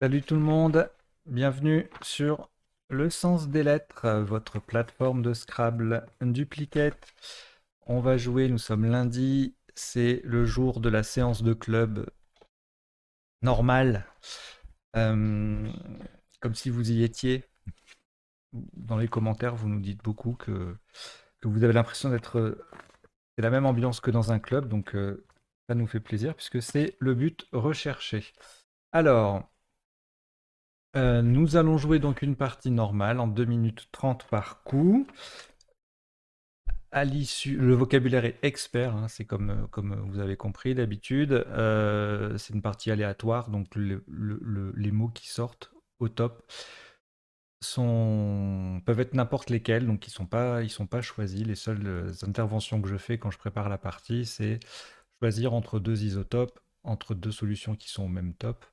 Salut tout le monde, bienvenue sur Le Sens des Lettres, votre plateforme de Scrabble Duplicate. On va jouer, nous sommes lundi, c'est le jour de la séance de club normale, Euh, comme si vous y étiez. Dans les commentaires, vous nous dites beaucoup que vous avez l'impression d'être... c'est la même ambiance que dans un club, donc ça nous fait plaisir puisque c'est le but recherché. Alors, nous allons jouer donc une partie normale en 2 minutes 30 par coup. À l'issue, le vocabulaire est expert, hein, c'est comme vous avez compris d'habitude. C'est une partie aléatoire, donc les mots qui sortent au top peuvent être n'importe lesquels, donc ils sont pas choisis. Les seules interventions que je fais quand je prépare la partie, c'est choisir entre deux isotopes, entre deux solutions qui sont au même top,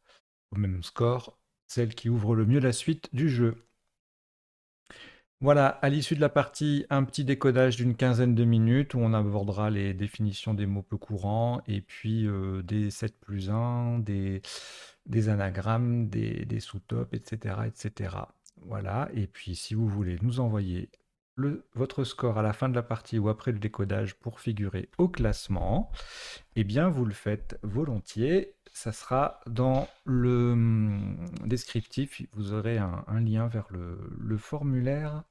au même score, celle qui ouvre le mieux la suite du jeu. Voilà, à l'issue de la partie, un petit décodage d'une quinzaine de minutes où on abordera les définitions des mots peu courants et puis des 7 plus 1, des anagrammes, des sous-topes, etc., etc. Voilà, et puis si vous voulez nous envoyer votre score à la fin de la partie ou après le décodage pour figurer au classement, eh bien, vous le faites volontiers. Ça sera dans le descriptif. Vous aurez un lien vers le formulaire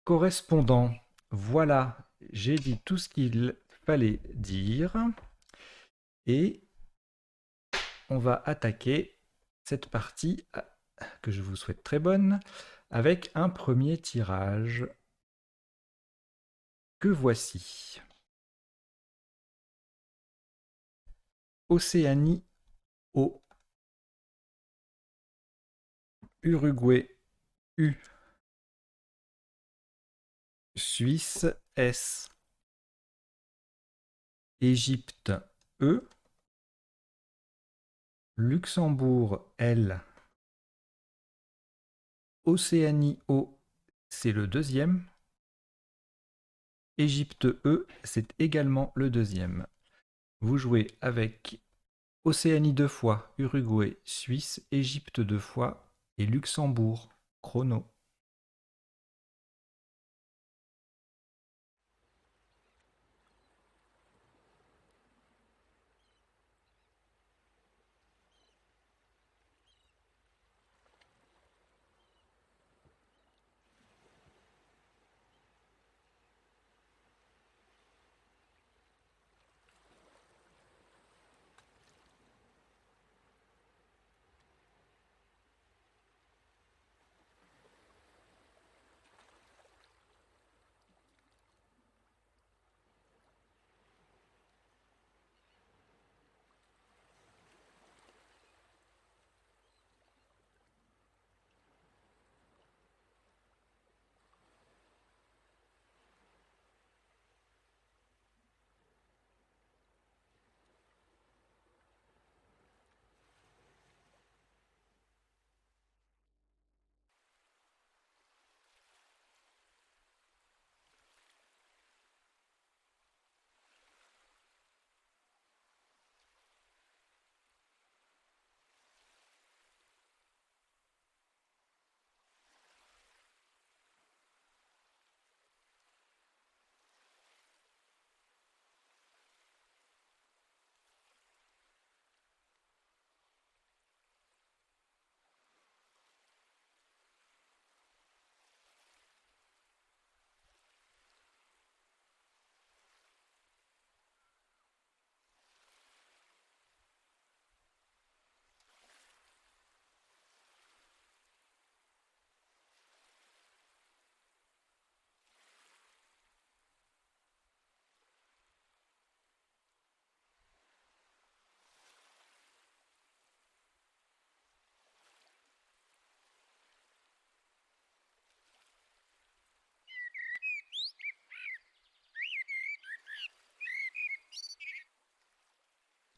correspondant. Voilà, j'ai dit tout ce qu'il fallait dire. Et on va attaquer cette partie que je vous souhaite très bonne avec un premier tirage que voici. Océanie O. Uruguay U. Suisse S. Égypte E. Luxembourg L. Océanie O, c'est le deuxième. Égypte E, c'est également le deuxième. Vous jouez avec Océanie deux fois, Uruguay, Suisse, Égypte deux fois et Luxembourg. Chrono.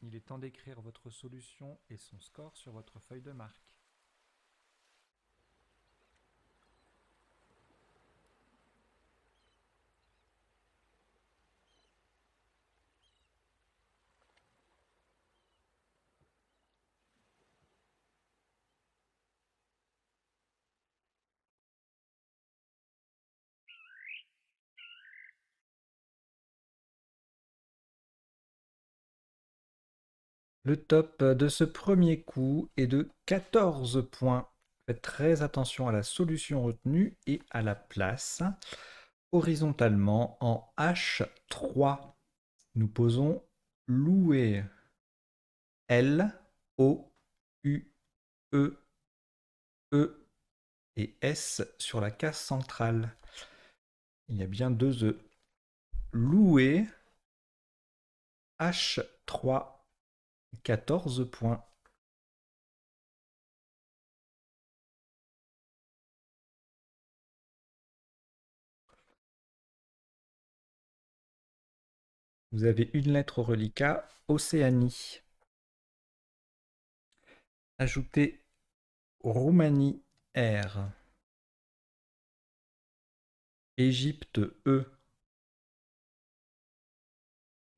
Il est temps d'écrire votre solution et son score sur votre feuille de marque. Le top de ce premier coup est de 14 points. Faites très attention à la solution retenue et à la place. Horizontalement, en H3, nous posons louer. L, O, U, E, E et S sur la case centrale. Il y a bien deux E. Louer, H3, 14 points. Vous avez une lettre au reliquat, Océanie. Ajoutez Roumanie, R. Égypte, E.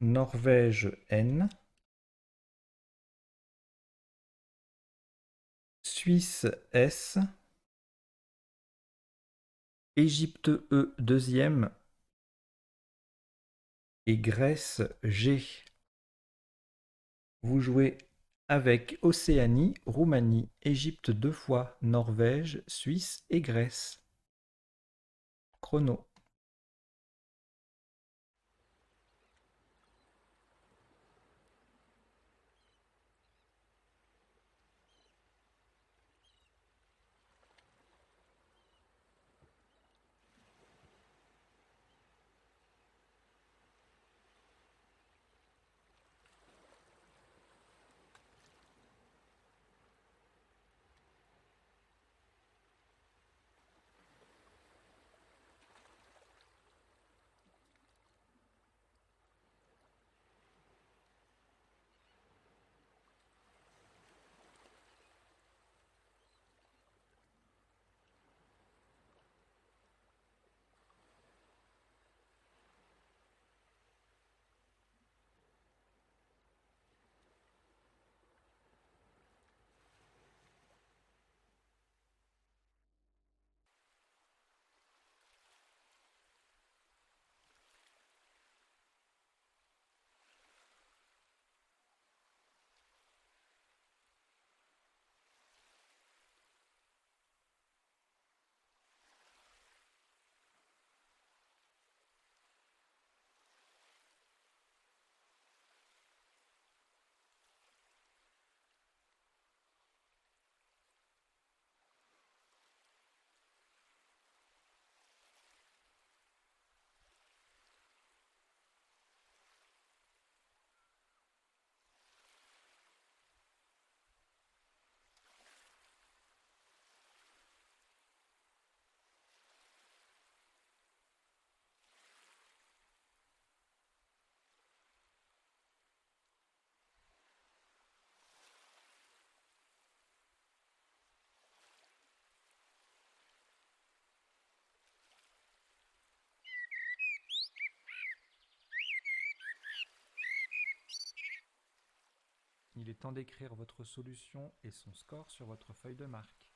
Norvège, N. Suisse, S. Égypte, E, deuxième. Et Grèce, G. Vous jouez avec Océanie, Roumanie, Égypte deux fois, Norvège, Suisse et Grèce. Chrono. Il est temps d'écrire votre solution et son score sur votre feuille de marque.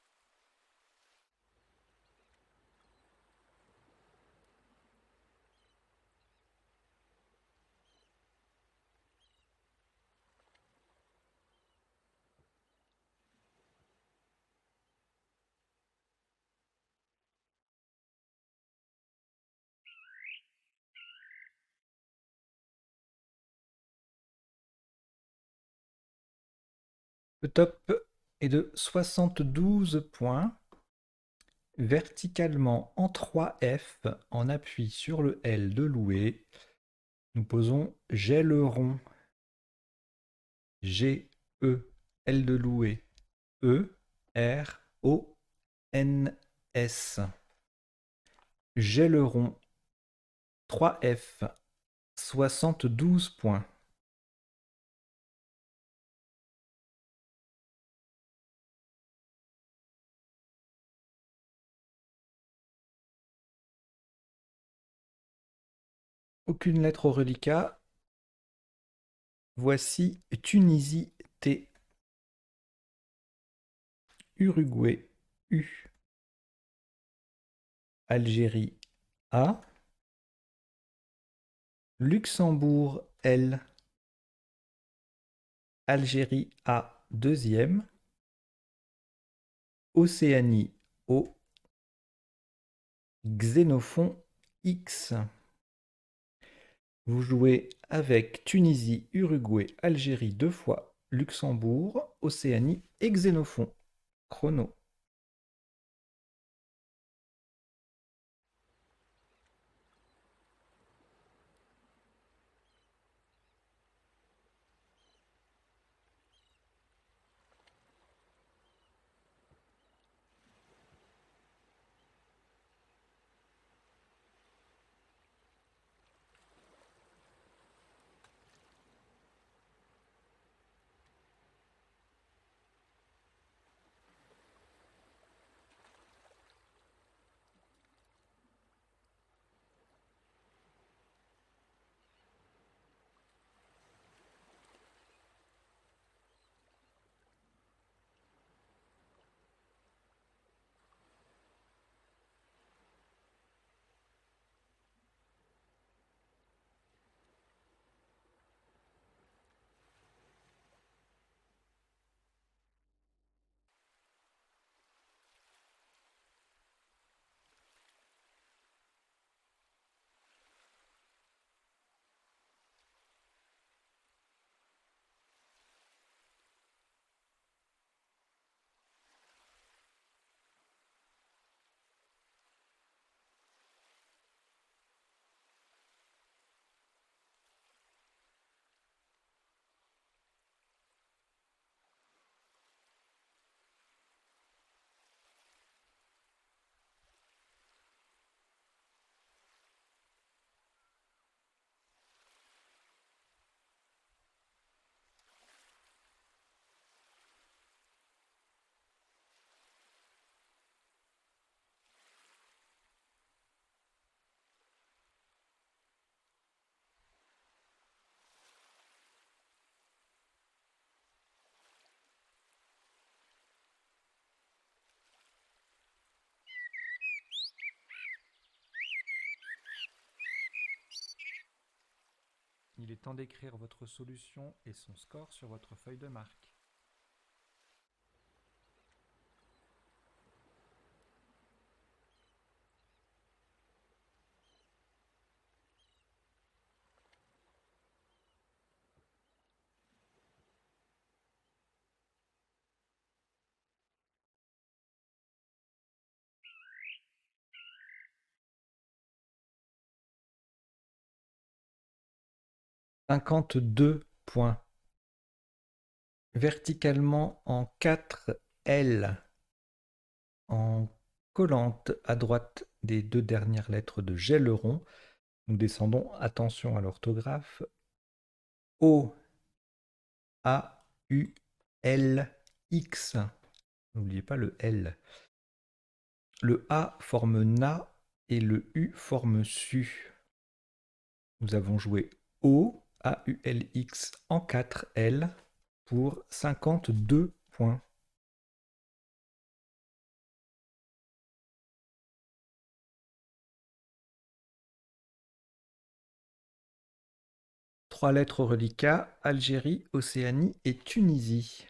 Le top est de 72 points. Verticalement en 3F, en appui sur le L de louer, nous posons Gèleron. G, E, L de louer, E, R, O, N, S. Gèleron 3F, 72 points. Aucune lettre au reliquat. Voici Tunisie T, Uruguay U, Algérie A, Luxembourg L, Algérie A deuxième, Océanie O, Xénophon X. Vous jouez avec Tunisie, Uruguay, Algérie deux fois, Luxembourg, Océanie et Xénophon. Chrono. Il est temps d'écrire votre solution et son score sur votre feuille de marque. Cinquante-deux points. Verticalement en 4 L, en collante à droite des deux dernières lettres de Gèleron. Nous descendons, attention à l'orthographe, O, A, U, L, X. N'oubliez pas le L. Le A forme Na et le U forme Su. Nous avons joué O, A, U, L, X en 4 L pour 52 points. Trois lettres reliquats, Algérie, Océanie et Tunisie.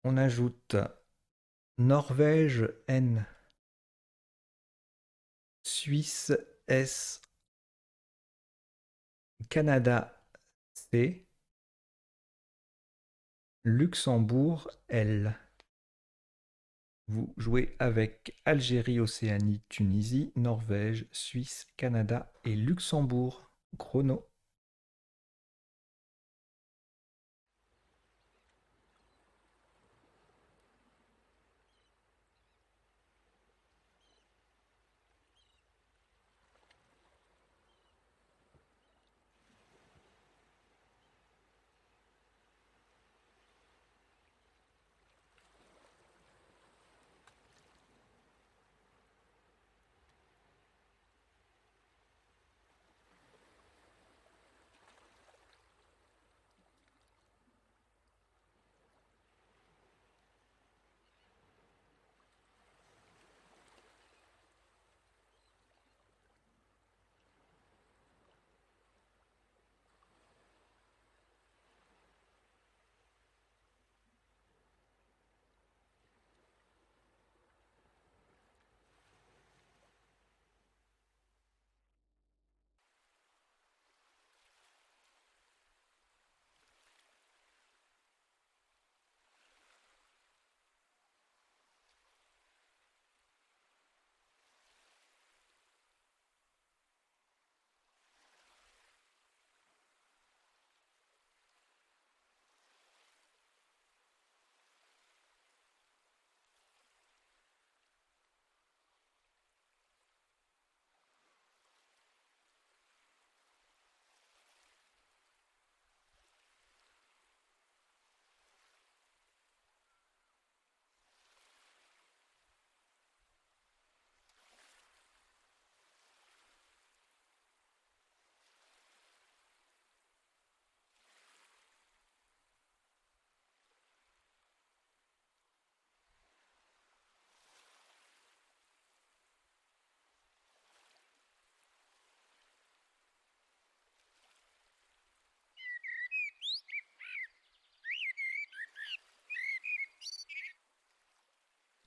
On ajoute Norvège N, Suisse S, Canada C, Luxembourg L. Vous jouez avec Algérie, Océanie, Tunisie, Norvège, Suisse, Canada et Luxembourg. Chrono.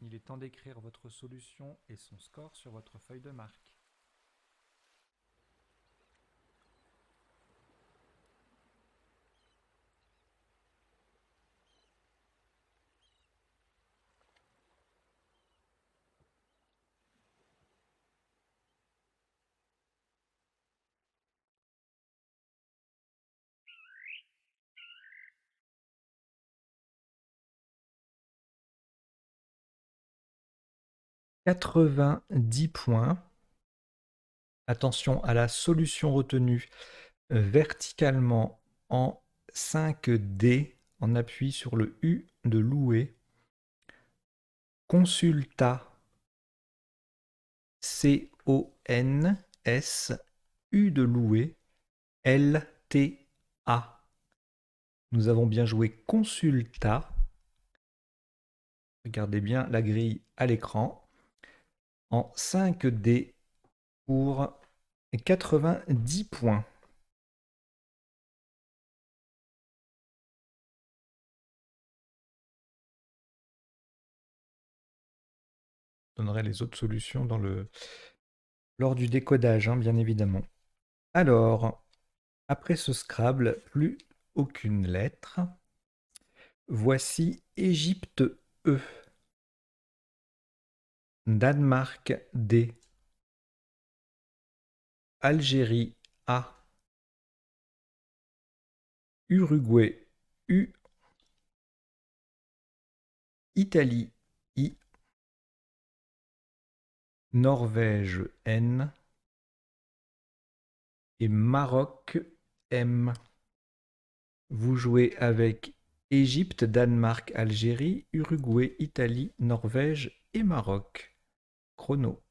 Il est temps d'écrire votre solution et son score sur votre feuille de marque. « 90 points. Attention à la solution retenue verticalement en 5D. On appuie sur le U de louer. Consulta. C-O-N-S-U de louer. L-T-A. Nous avons bien joué Consulta. Regardez bien la grille à l'écran. En 5D pour 90 points. Je donnerai les autres solutions lors du décodage, hein, bien évidemment. Alors, après ce Scrabble, plus aucune lettre. Voici Égypte E, Danemark D, Algérie A, Uruguay U, Italie I, Norvège N et Maroc M. Vous jouez avec Égypte, Danemark, Algérie, Uruguay, Italie, Norvège et Maroc. Chrono.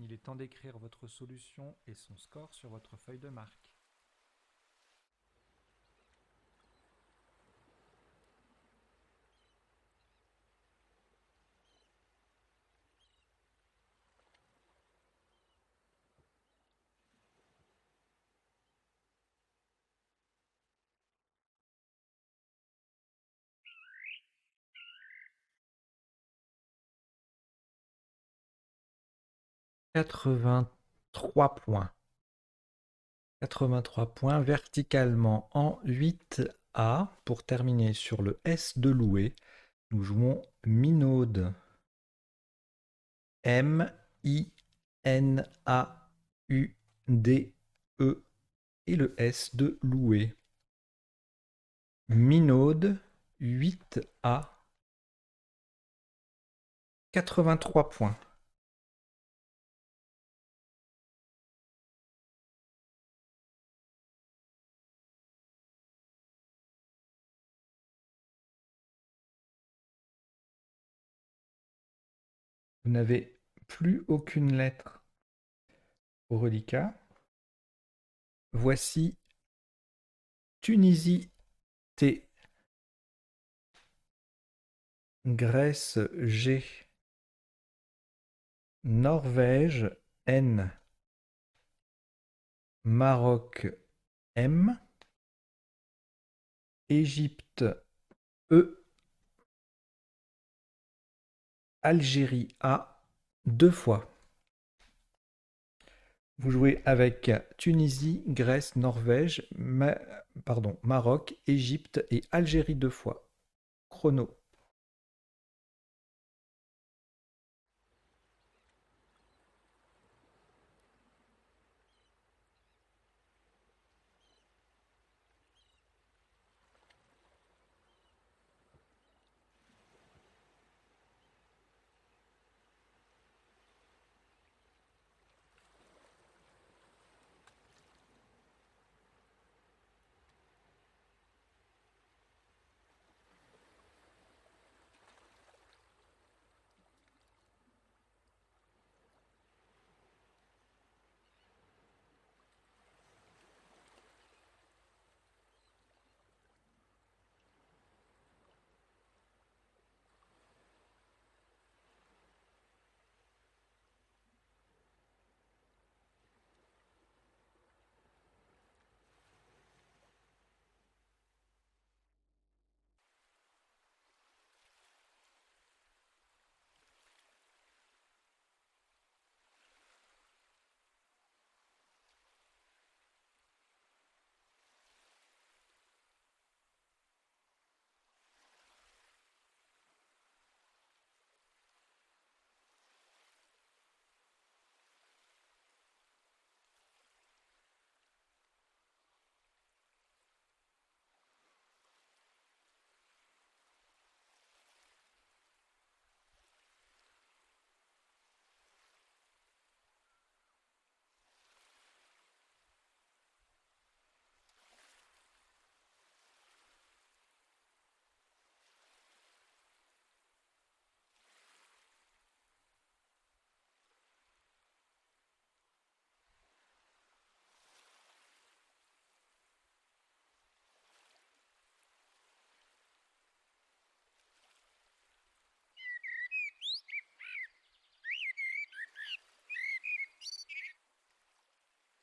Il est temps d'écrire votre solution et son score sur votre feuille de marque. « 83 points. 83 points verticalement en 8A. Pour terminer sur le S de louer, nous jouons Minaude. M-I-N-A-U-D-E et le S de louer. Minaud, 8A, 83 points. Vous n'avez plus aucune lettre au reliquat. Voici Tunisie T, Grèce G, Norvège N, Maroc M, Égypte E, Algérie A, 2 fois. Vous jouez avec Tunisie, Grèce, Norvège, Maroc, Égypte et Algérie 2 fois. Chrono.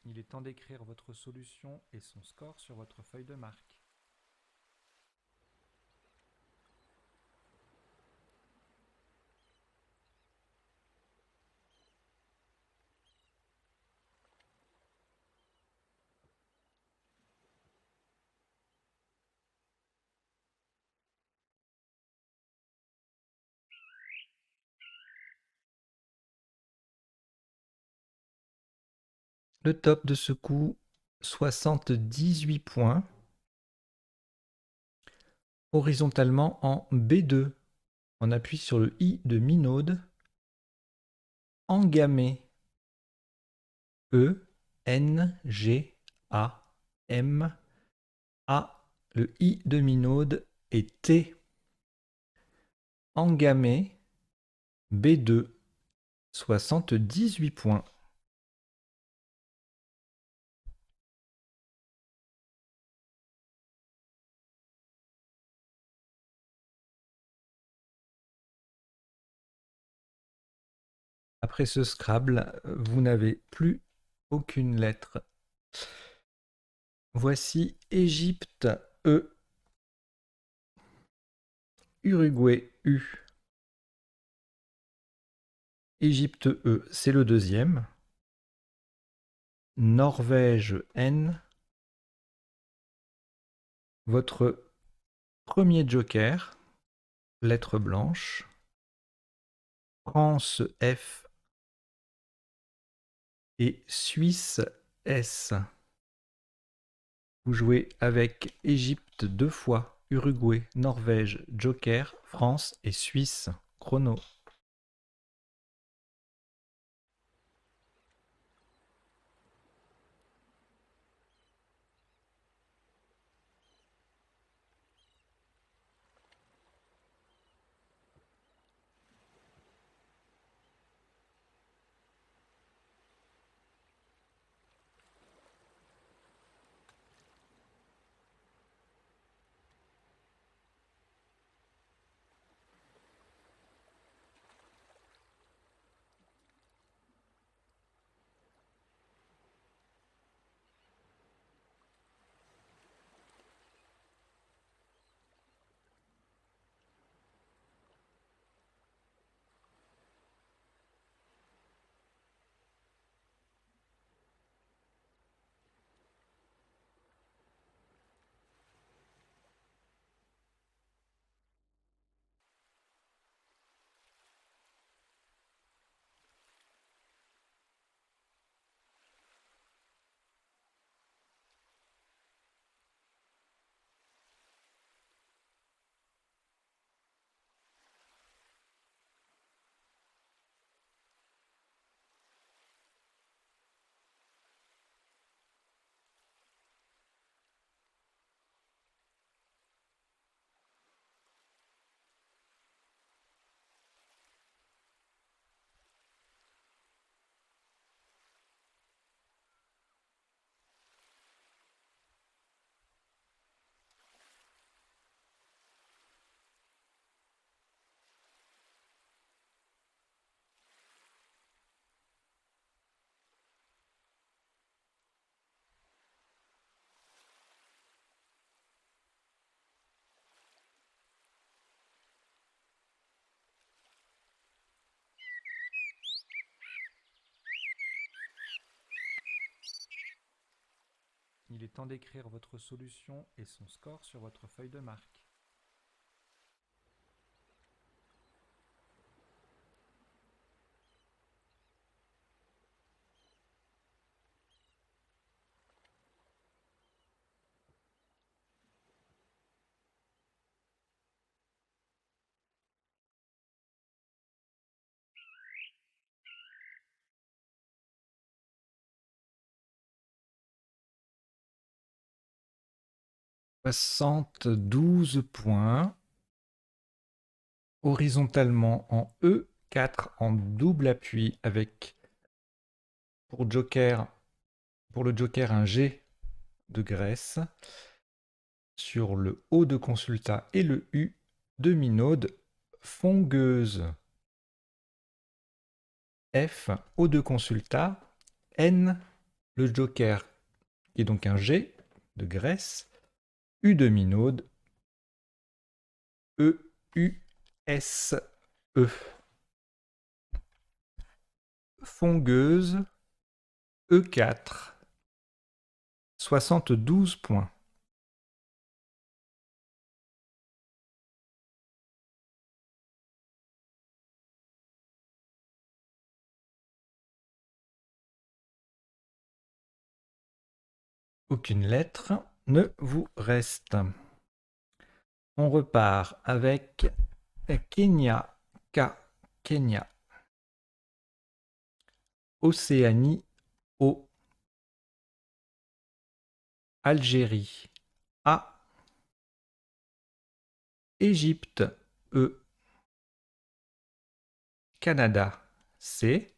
Il est temps d'écrire votre solution et son score sur votre feuille de marque. Le top de ce coup, 78 points. Horizontalement en B2. On appuie sur le I de Minaud. Engamé. E, N, G, A, M, A. Le I de Minaud est T. Engamé. B2. 78 points. Après ce Scrabble, vous n'avez plus aucune lettre. Voici Égypte E, Uruguay U. Égypte E, c'est le deuxième. Norvège N. Votre premier joker, lettre blanche. France F et Suisse S. Vous jouez avec Égypte 2 fois, Uruguay, Norvège, Joker, France et Suisse. Chrono. Il est temps d'écrire votre solution et son score sur votre feuille de marque. « 72 points. Horizontalement en E4 en double appui avec pour le Joker un G de Grèce sur le O de Consulta et le U de Minaude. Fongueuse. F, O de Consulta, N, le Joker qui est donc un G de Grèce, U de Minaude, E, U, S, E. Fongueuse, E4, 72 points. Aucune lettre ne vous reste. On repart avec Kenya, K, Kenya. Océanie, O. Algérie, A. Égypte, E. Canada, C.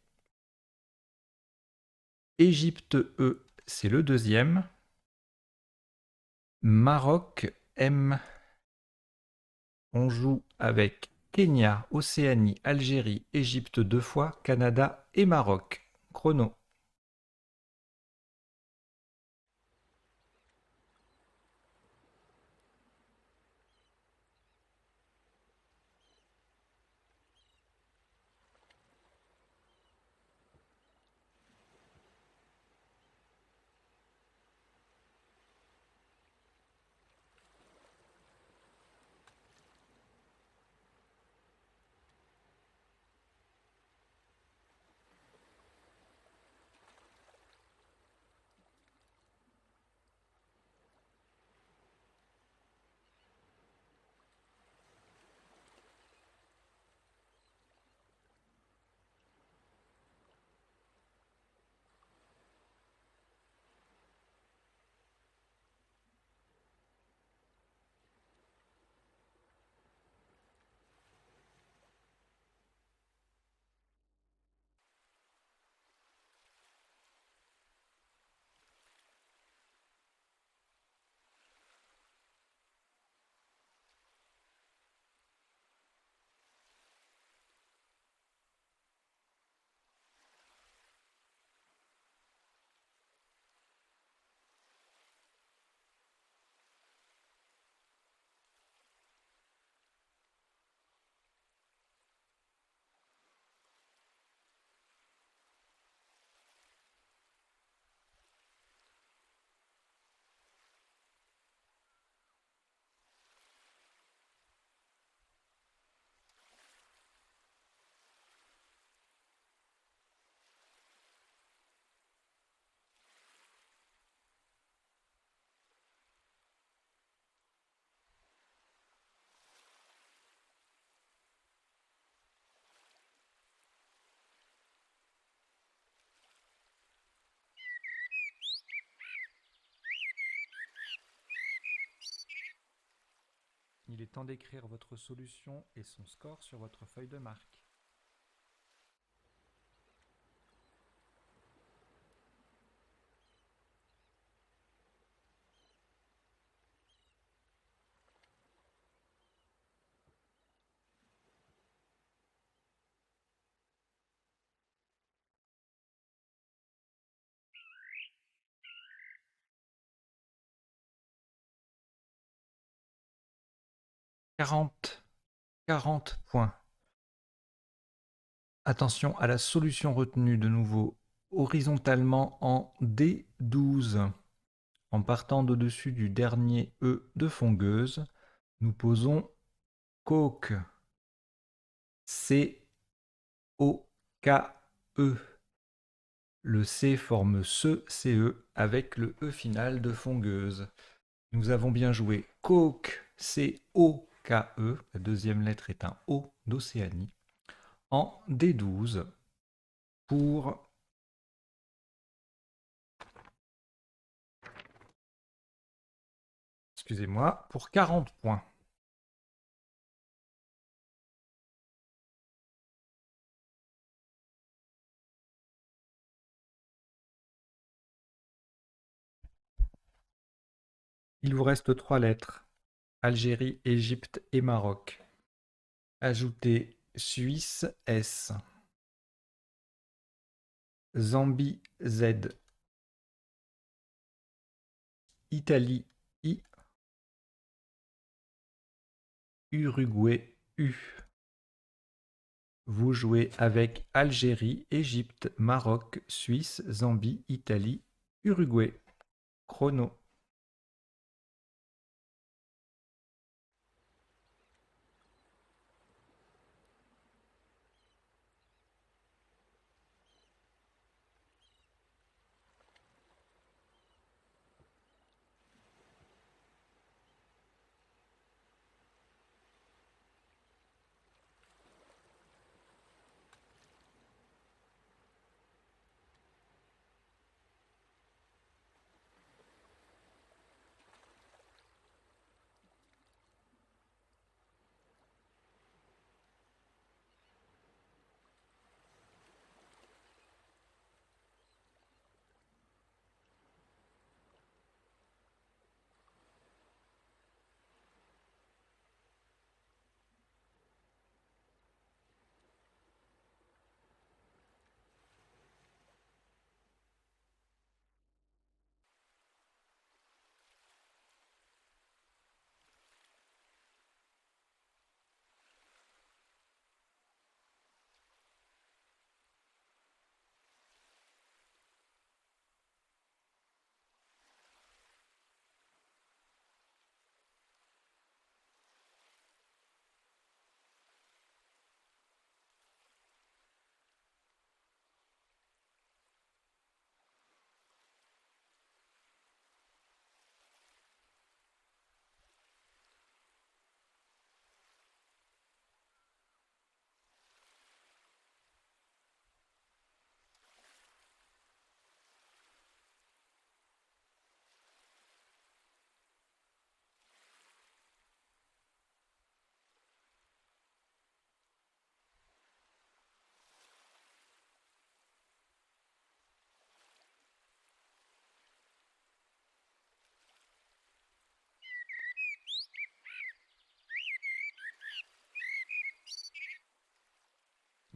Égypte, E, c'est le deuxième. Maroc, M. On joue avec Kenya, Océanie, Algérie, Égypte 2 fois, Canada et Maroc. Chrono. Il est temps d'écrire votre solution et son score sur votre feuille de marque. Quarante points. Attention à la solution retenue de nouveau horizontalement en D12. En partant d'au-dessus du dernier E de fongueuse, nous posons coke. C-O-K-E. Le C forme ce CE avec le E final de fongueuse. Nous avons bien joué coke, C-O-K-E. La deuxième lettre est un O d'Océanie. En D12 pour pour 40 points. Il vous reste 3 lettres. Algérie, Égypte et Maroc. Ajoutez Suisse, S. Zambie, Z. Italie, I. Uruguay, U. Vous jouez avec Algérie, Égypte, Maroc, Suisse, Zambie, Italie, Uruguay. Chrono.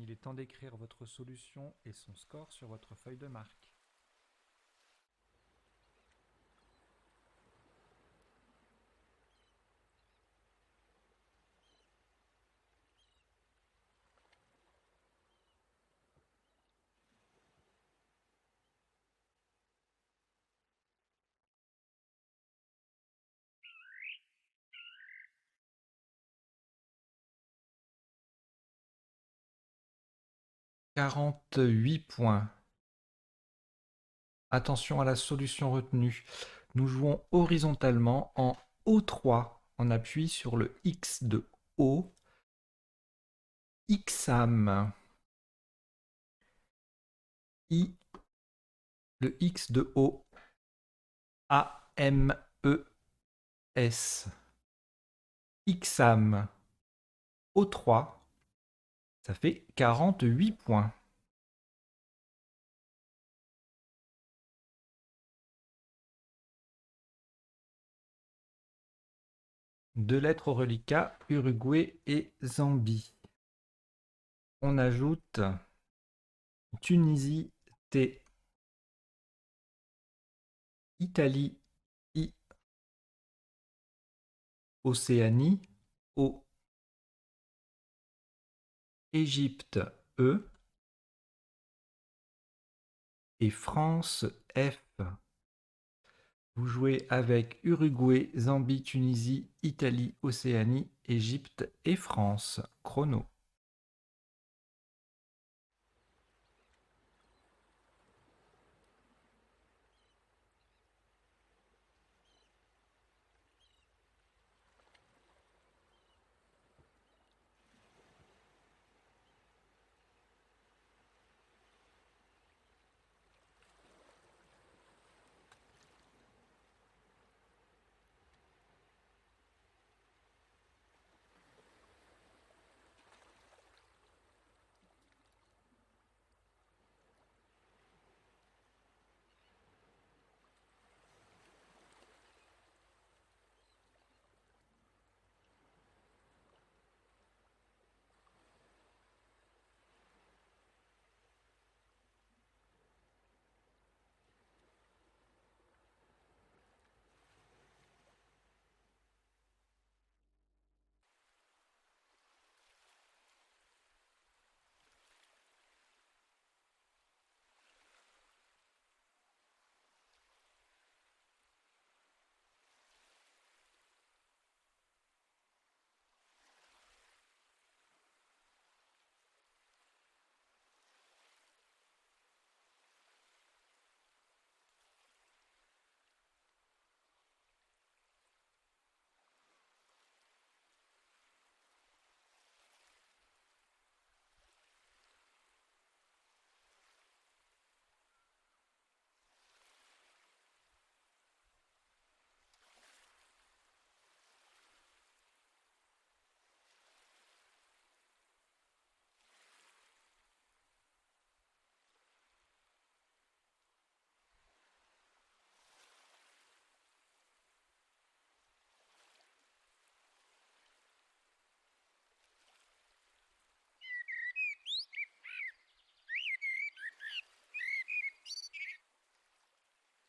Il est temps d'écrire votre solution et son score sur votre feuille de marque. 48 points. Attention à la solution retenue. Nous jouons horizontalement en O3. On appuie sur le X de O. XAM. I. Le X de O. AMES. Ixam au 3, ça fait 48 points. Deux lettres au reliquat, Uruguay et Zambie. On ajoute Tunisie, T. Italie, I. Océanie, O. Égypte, E. Et France, F. Vous jouez avec Uruguay, Zambie, Tunisie, Italie, Océanie, Égypte et France. Chrono.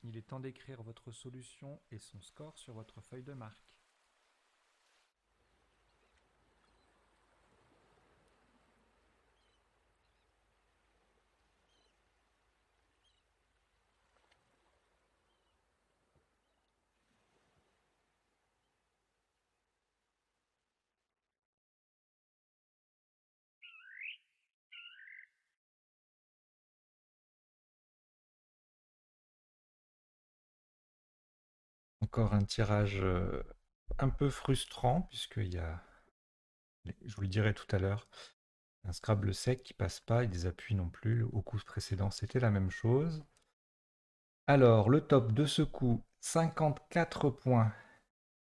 Il est temps d'écrire votre solution et son score sur votre feuille de marque. Encore un tirage un peu frustrant, puisqu'il y a, je vous le dirai tout à l'heure, un Scrabble sec qui passe pas et des appuis non plus. Au coup précédent, c'était la même chose. Alors, le top de ce coup, 54 points.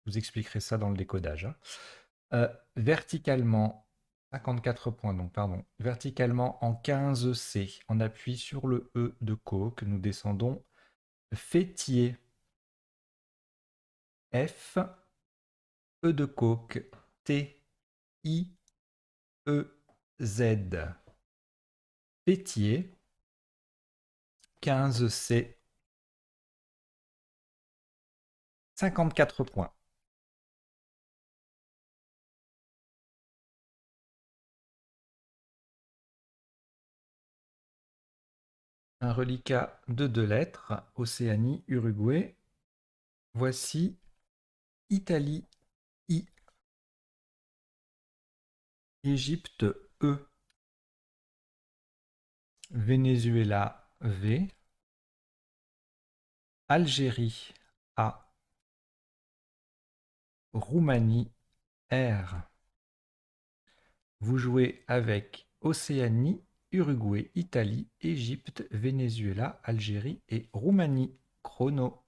Je vous expliquerai ça dans le décodage, hein. Verticalement, 54 points, donc pardon. Verticalement en 15C, on appuie sur le E de coque, nous descendons fêtier. F, E de coque, T, I, E, Z. Fêtier, 15C, 54 points. Un reliquat de 2 lettres, Océanie, Uruguay. Voici Italie, I, Égypte, E, Venezuela, V, Algérie, A, Roumanie, R. Vous jouez avec Océanie, Uruguay, Italie, Égypte, Venezuela, Algérie et Roumanie. Chrono.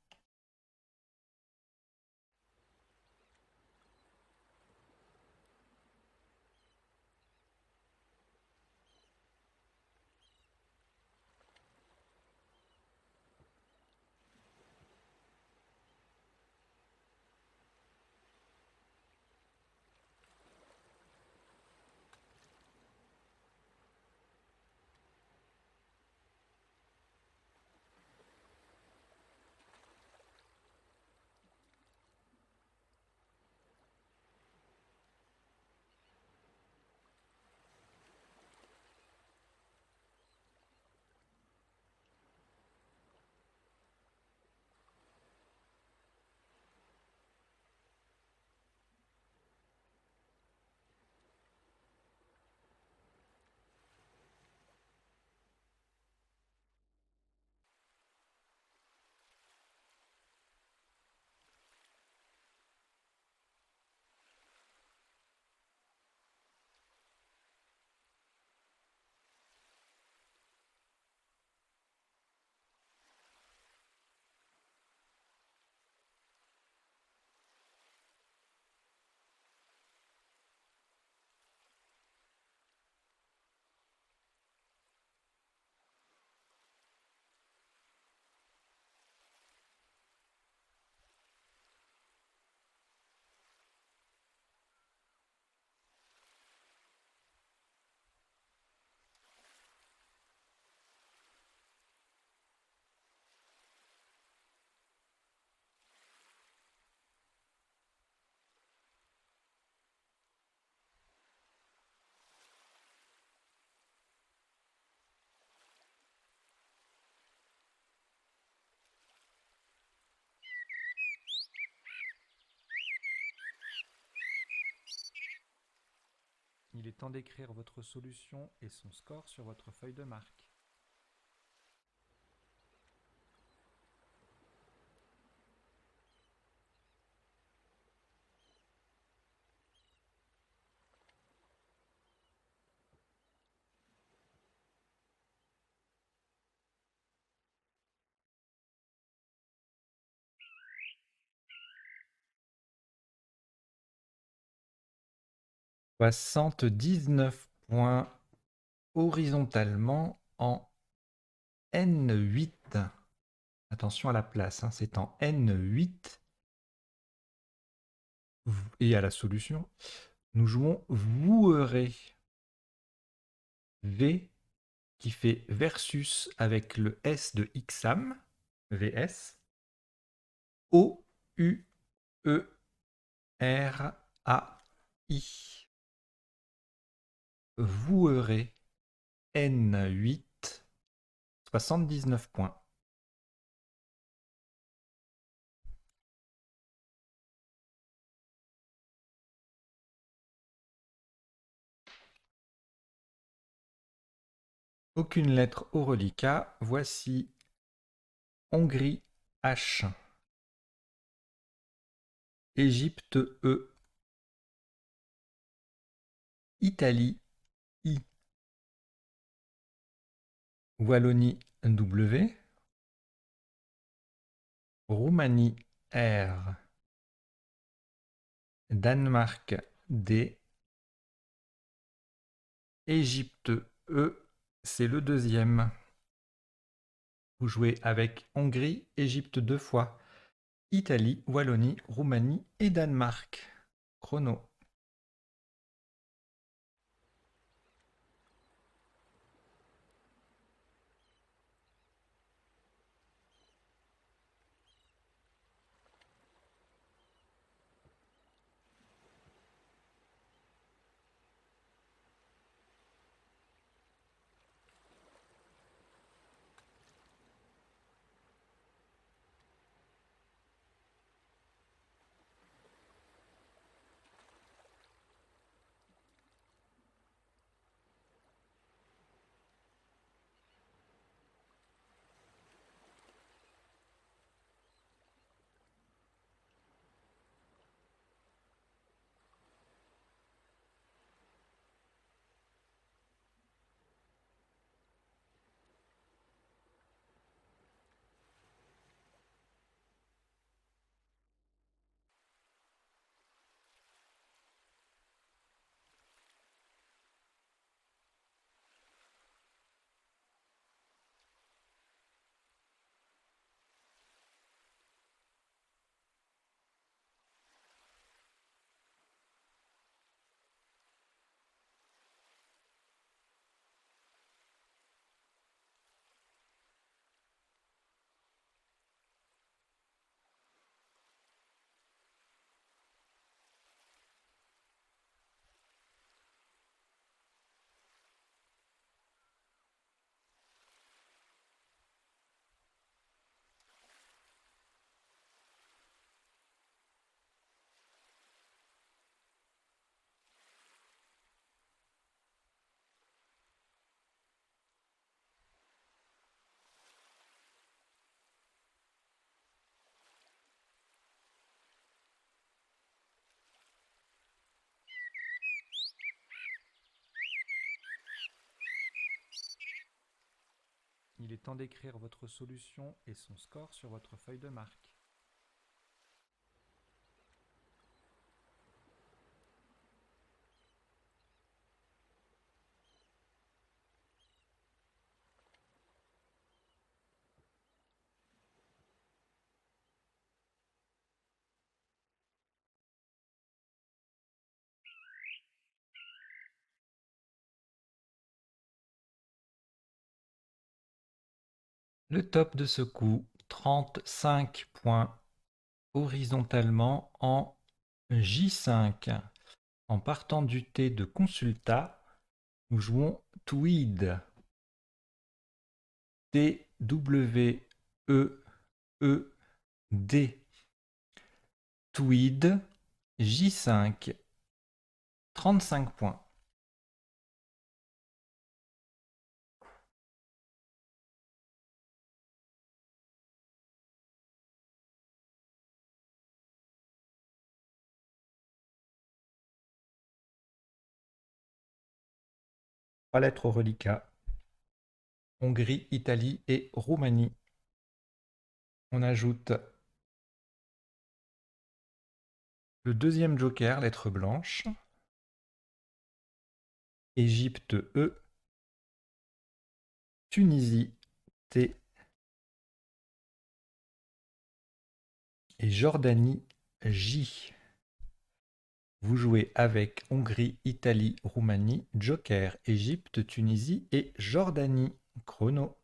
Il est temps d'écrire votre solution et son score sur votre feuille de marque. « 79 points horizontalement en N8. » Attention à la place, hein, c'est en N8. Et à la solution, nous jouons vouerez. V qui fait versus avec le S de Ixam, VS. O, U, E, R, A, I. Vouerez. N8. 79 points. Aucune lettre au reliquat. Voici Hongrie H. Égypte E. Italie I. Wallonie W. Roumanie R. Danemark D. Égypte E. C'est le deuxième. Vous jouez avec Hongrie, Égypte 2 fois, Italie, Wallonie, Roumanie et Danemark. Chrono. Il est temps d'écrire votre solution et son score sur votre feuille de marque. Le top de ce coup, 35 points horizontalement en J5. En partant du T de Consulta, nous jouons Tweed. T, W, E, E, D. Tweed, J5. 35 points. 3 lettres au reliquat. Hongrie, Italie et Roumanie. On ajoute le deuxième joker, lettre blanche. Égypte E. Tunisie T. Et Jordanie J. Vous jouez avec Hongrie, Italie, Roumanie, joker, Égypte, Tunisie et Jordanie. Chrono.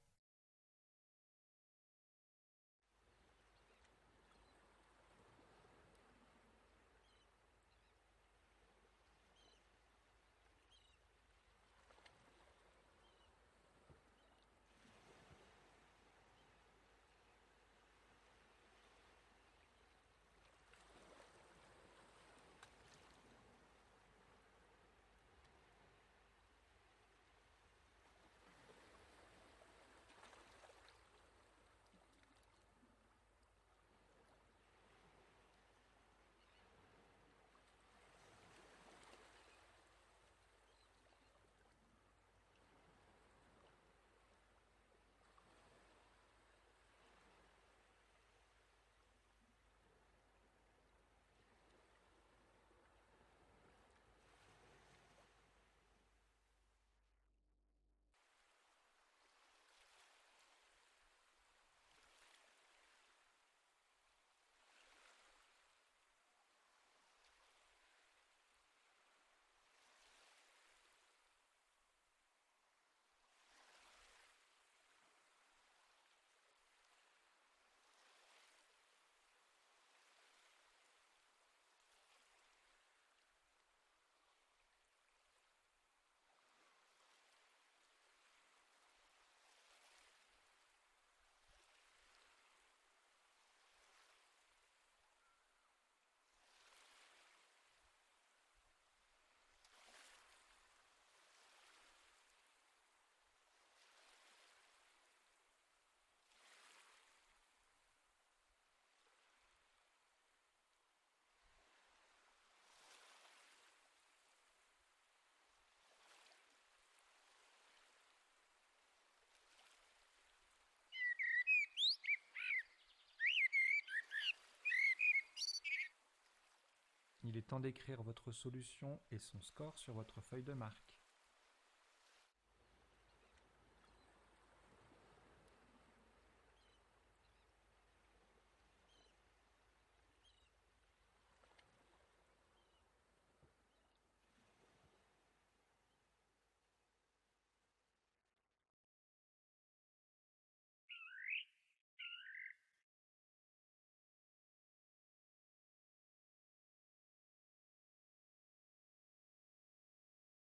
Il est temps d'écrire votre solution et son score sur votre feuille de marque.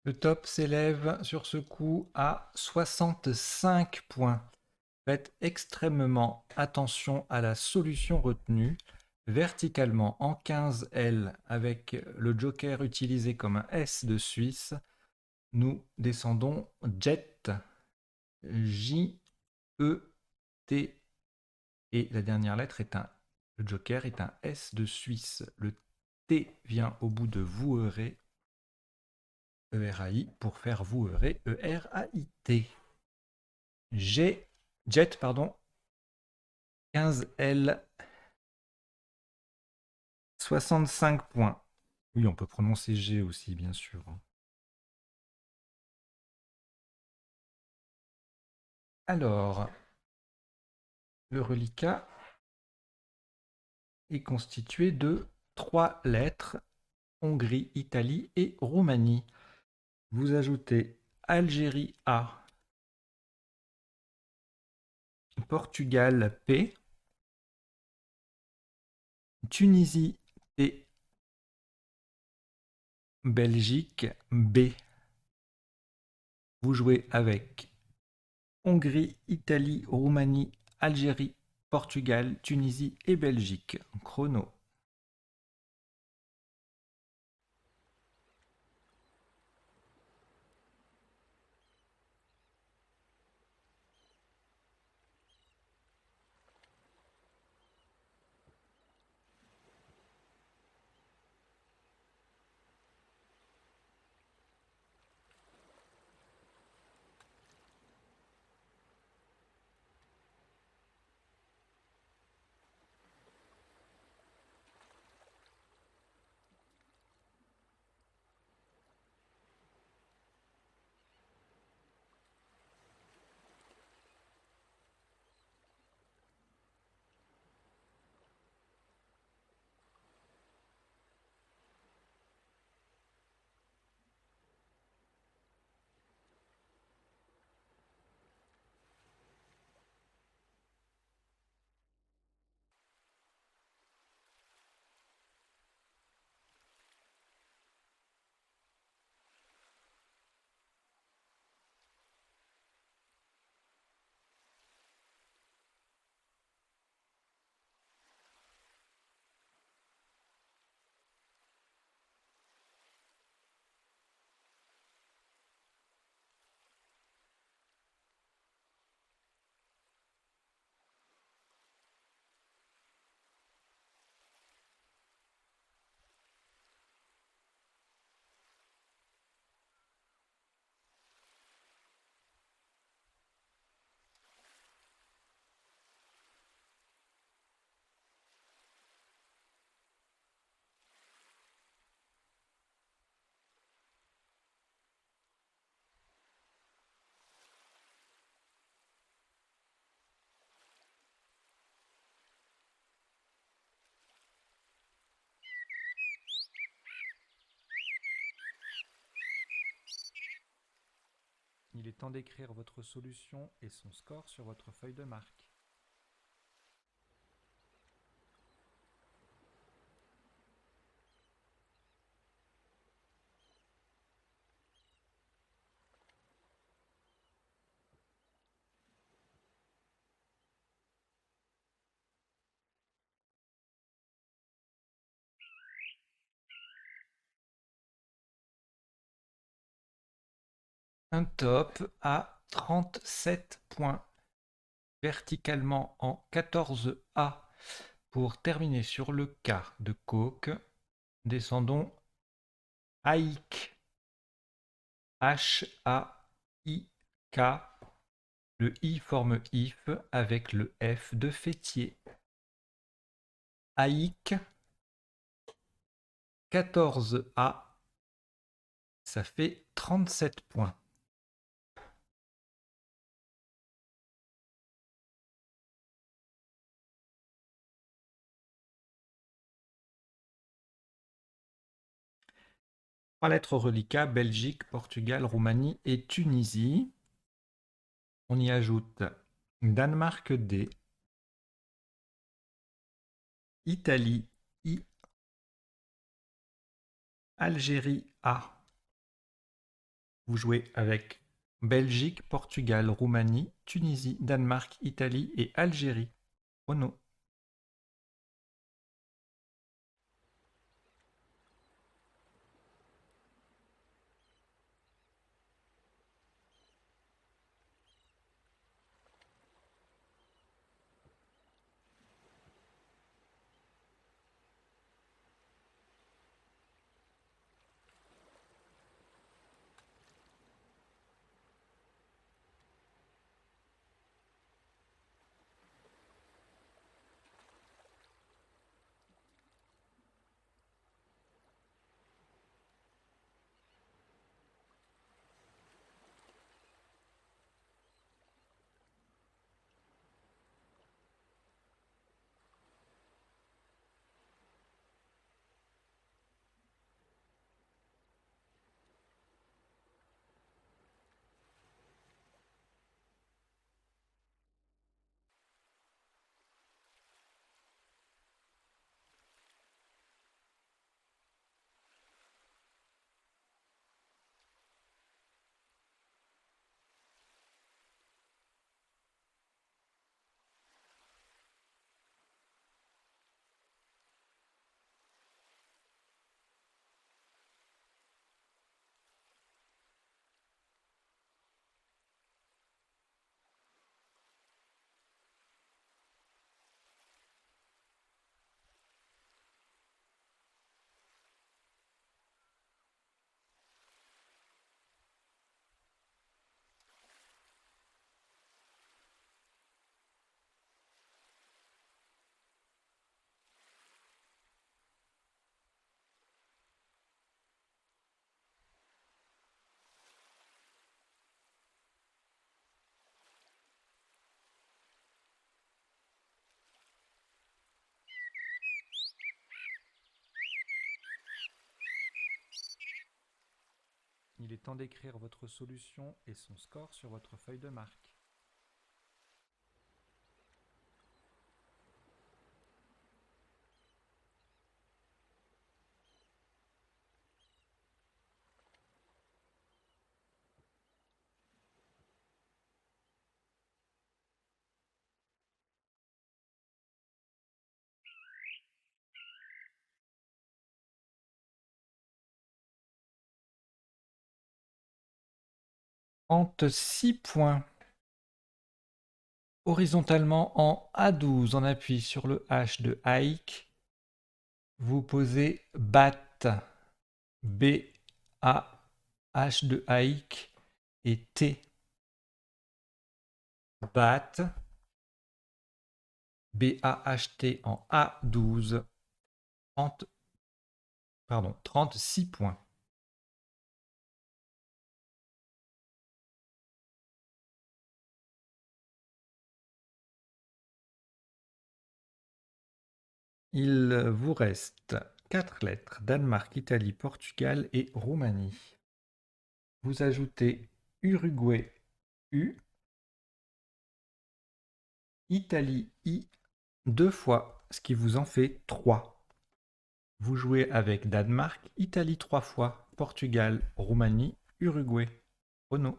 Le top s'élève sur ce coup à 65 points. Faites extrêmement attention à la solution retenue. Verticalement en 15L avec le joker utilisé comme un S de Suisse, nous descendons Jet, J, E, T et la dernière lettre est le joker est un S de Suisse. Le T vient au bout de Voueré, E-R-A-I, pour faire Voueré, E-R-A-I-T. Jet, pardon, 15L, 65 points. Oui, on peut prononcer G aussi, bien sûr. Alors, le reliquat est constitué de 3 lettres, Hongrie, Italie et Roumanie. Vous ajoutez Algérie A, Portugal P, Tunisie T, Belgique B. Vous jouez avec Hongrie, Italie, Roumanie, Algérie, Portugal, Tunisie et Belgique. Chrono. Il est temps d'écrire votre solution et son score sur votre feuille de marque. Un top à 37 points, verticalement en 14A. Pour terminer sur le K de coke, descendons Haïk, H-A-I-K. Le I forme if avec le F de fêtier. Haïk, 14A, ça fait 37 points. Trois lettres reliquats, Belgique, Portugal, Roumanie et Tunisie. On y ajoute Danemark D, Italie I, Algérie A. Vous jouez avec Belgique, Portugal, Roumanie, Tunisie, Danemark, Italie et Algérie. Chrono. Il est temps d'écrire votre solution et son score sur votre feuille de marque. Six points. Horizontalement en A12, on appuie sur le H de Haïk. Vous posez BAT, B-A, H de Haïk et T. BAT, B-A-H-T en A12, 36 points. Il vous reste 4 lettres, Danemark, Italie, Portugal et Roumanie. Vous ajoutez Uruguay U, Italie I 2 fois, ce qui vous en fait 3. Vous jouez avec Danemark, Italie 3 fois, Portugal, Roumanie, Uruguay. Renault.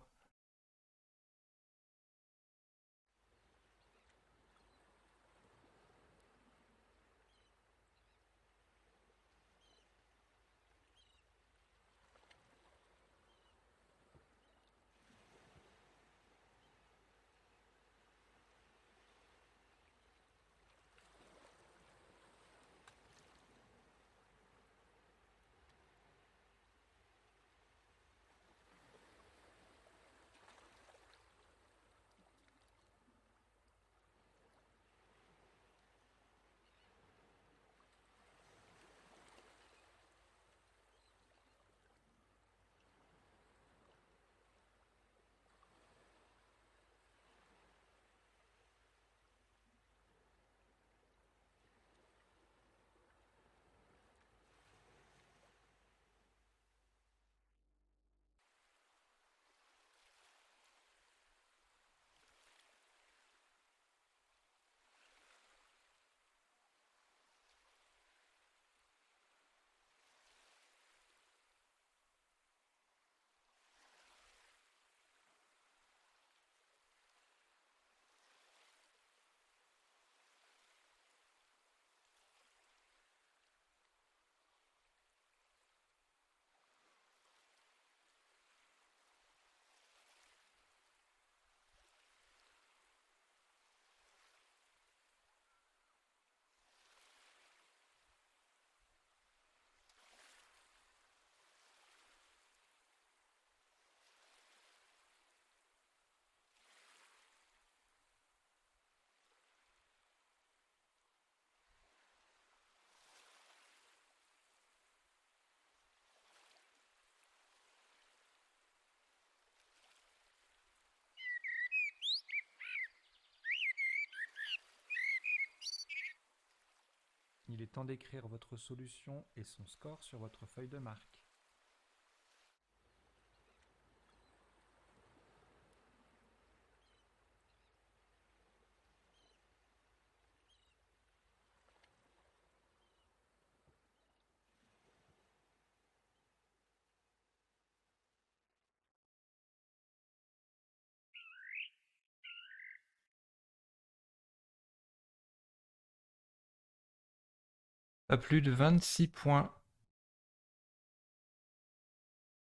Il est temps d'écrire votre solution et son score sur votre feuille de marque. Pas plus de 26 points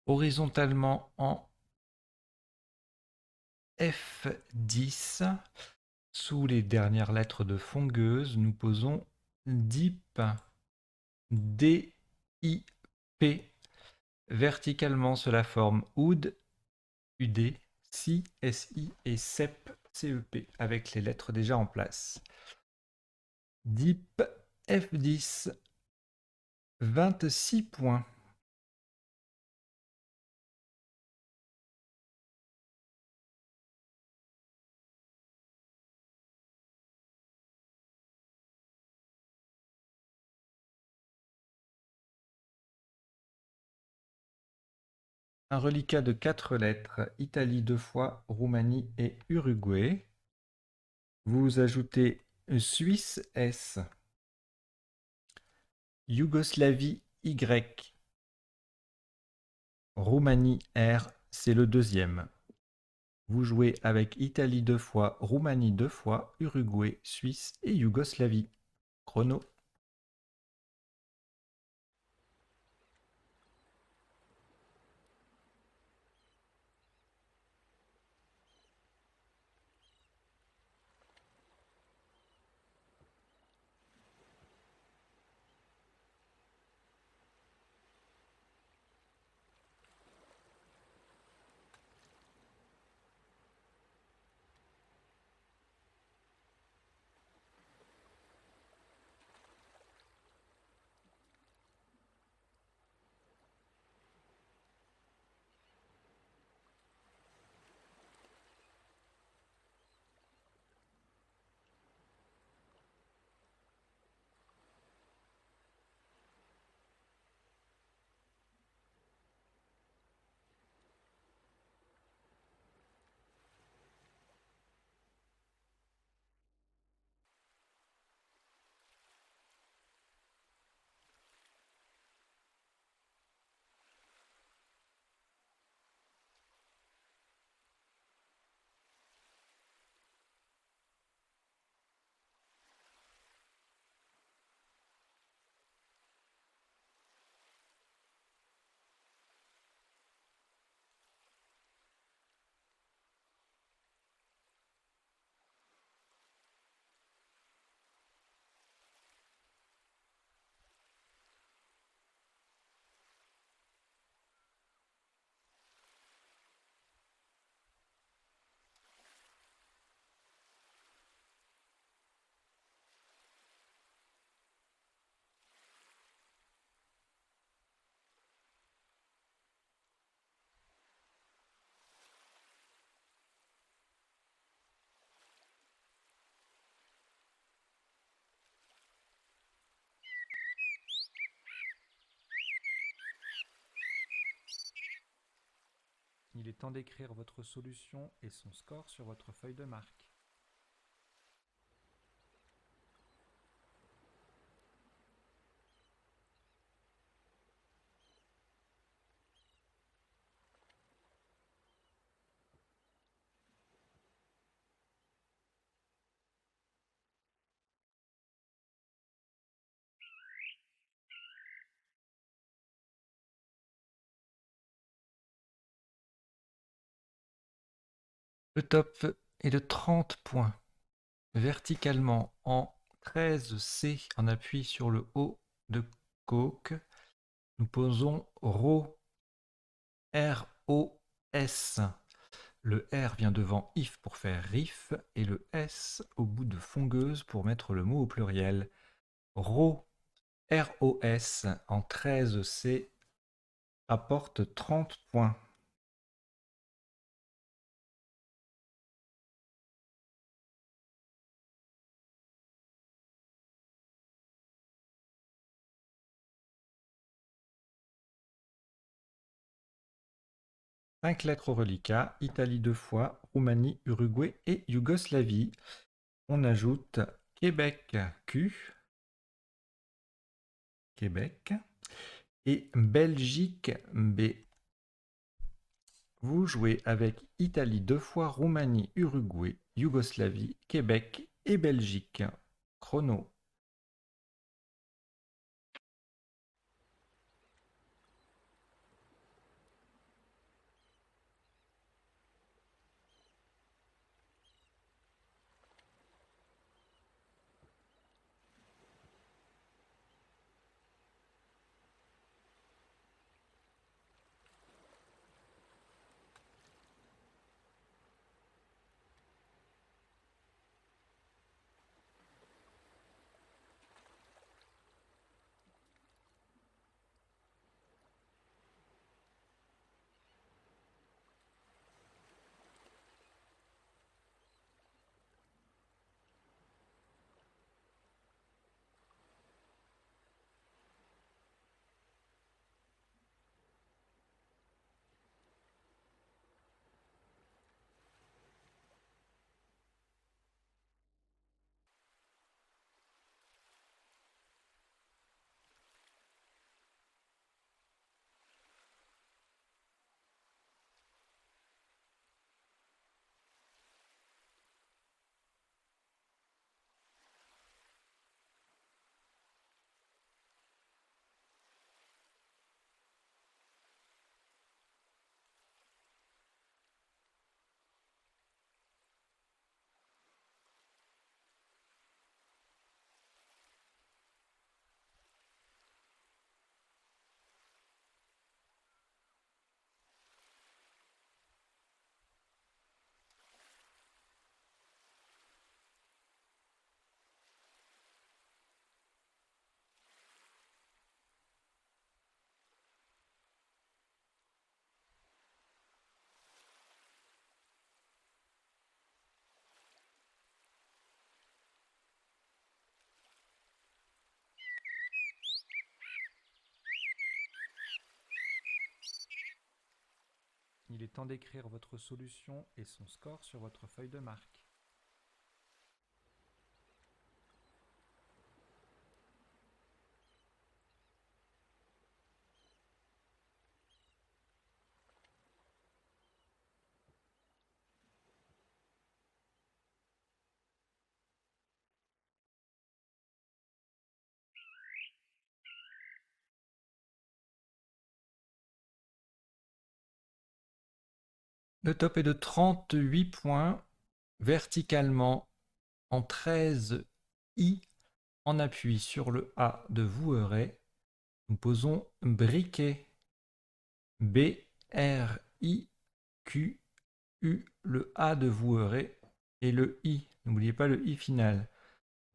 horizontalement en F10. Sous les dernières lettres de Fongueuse, nous posons DIP, D-I-P. Verticalement, cela forme OUD, UD, SI, SI et CEP, CEP, avec les lettres déjà en place. DIP F10, 26 points. Un reliquat de 4 lettres, Italie 2 fois, Roumanie et Uruguay. Vous ajoutez Suisse S, Yougoslavie Y, Roumanie R, c'est le deuxième. Vous jouez avec Italie 2 fois, Roumanie 2 fois, Uruguay, Suisse et Yougoslavie. Chrono. Il est temps d'écrire votre solution et son score sur votre feuille de marque. Le top est de 30 points. Verticalement en 13C en appui sur le haut de coque, nous posons RO, R-O-S. Le R vient devant if pour faire riff et le S au bout de fongueuse pour mettre le mot au pluriel. RO, R-O-S en 13C apporte 30 points. Cinq lettres au reliquat, Italie 2 fois, Roumanie, Uruguay et Yougoslavie. On ajoute Québec Q, Québec, et Belgique B. Vous jouez avec Italie 2 fois, Roumanie, Uruguay, Yougoslavie, Québec et Belgique. Chrono. Il est temps d'écrire votre solution et son score sur votre feuille de marque. Le top est de 38 points, verticalement en 13 I en appui sur le A de Voueray. Nous posons briquet. B-R-I-Q-U, le A de Voueray et le I. N'oubliez pas le I final.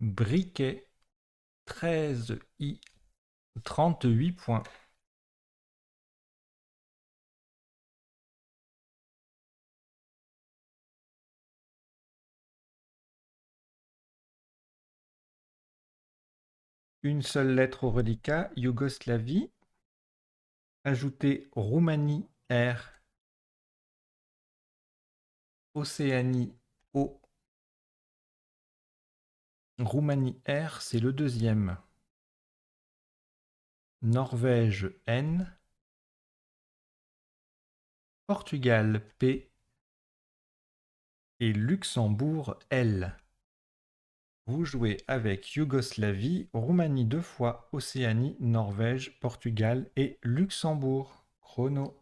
Briquet, 13 I, 38 points. Une seule lettre au reliquat, Yougoslavie. Ajoutez Roumanie R. Océanie O. Roumanie R, c'est le deuxième. Norvège N. Portugal P. Et Luxembourg L. Vous jouez avec Yougoslavie, Roumanie 2 fois, Océanie, Norvège, Portugal et Luxembourg. Chrono.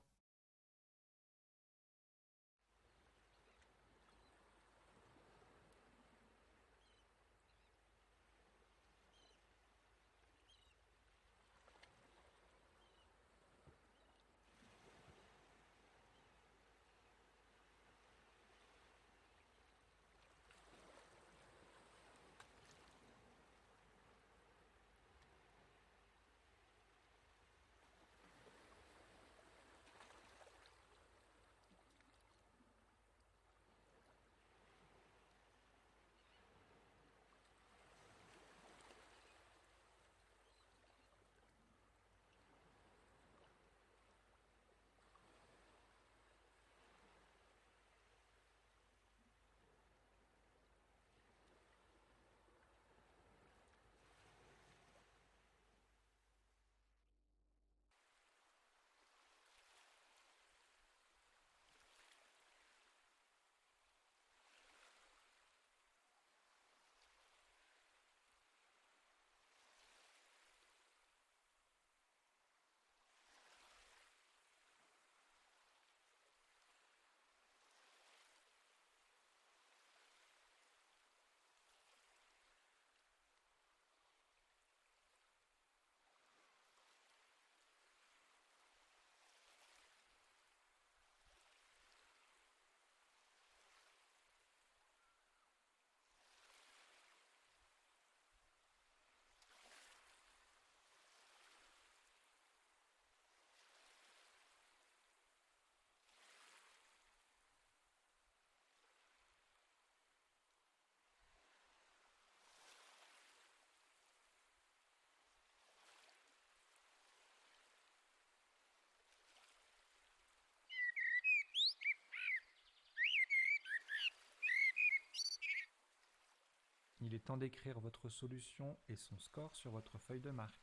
Il est temps d'écrire votre solution et son score sur votre feuille de marque.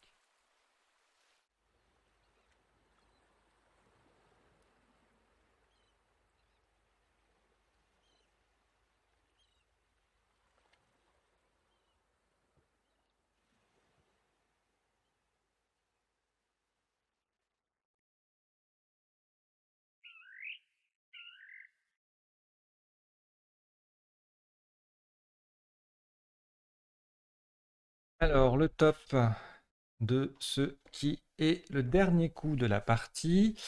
Alors, le top de ce qui est le dernier coup de la partie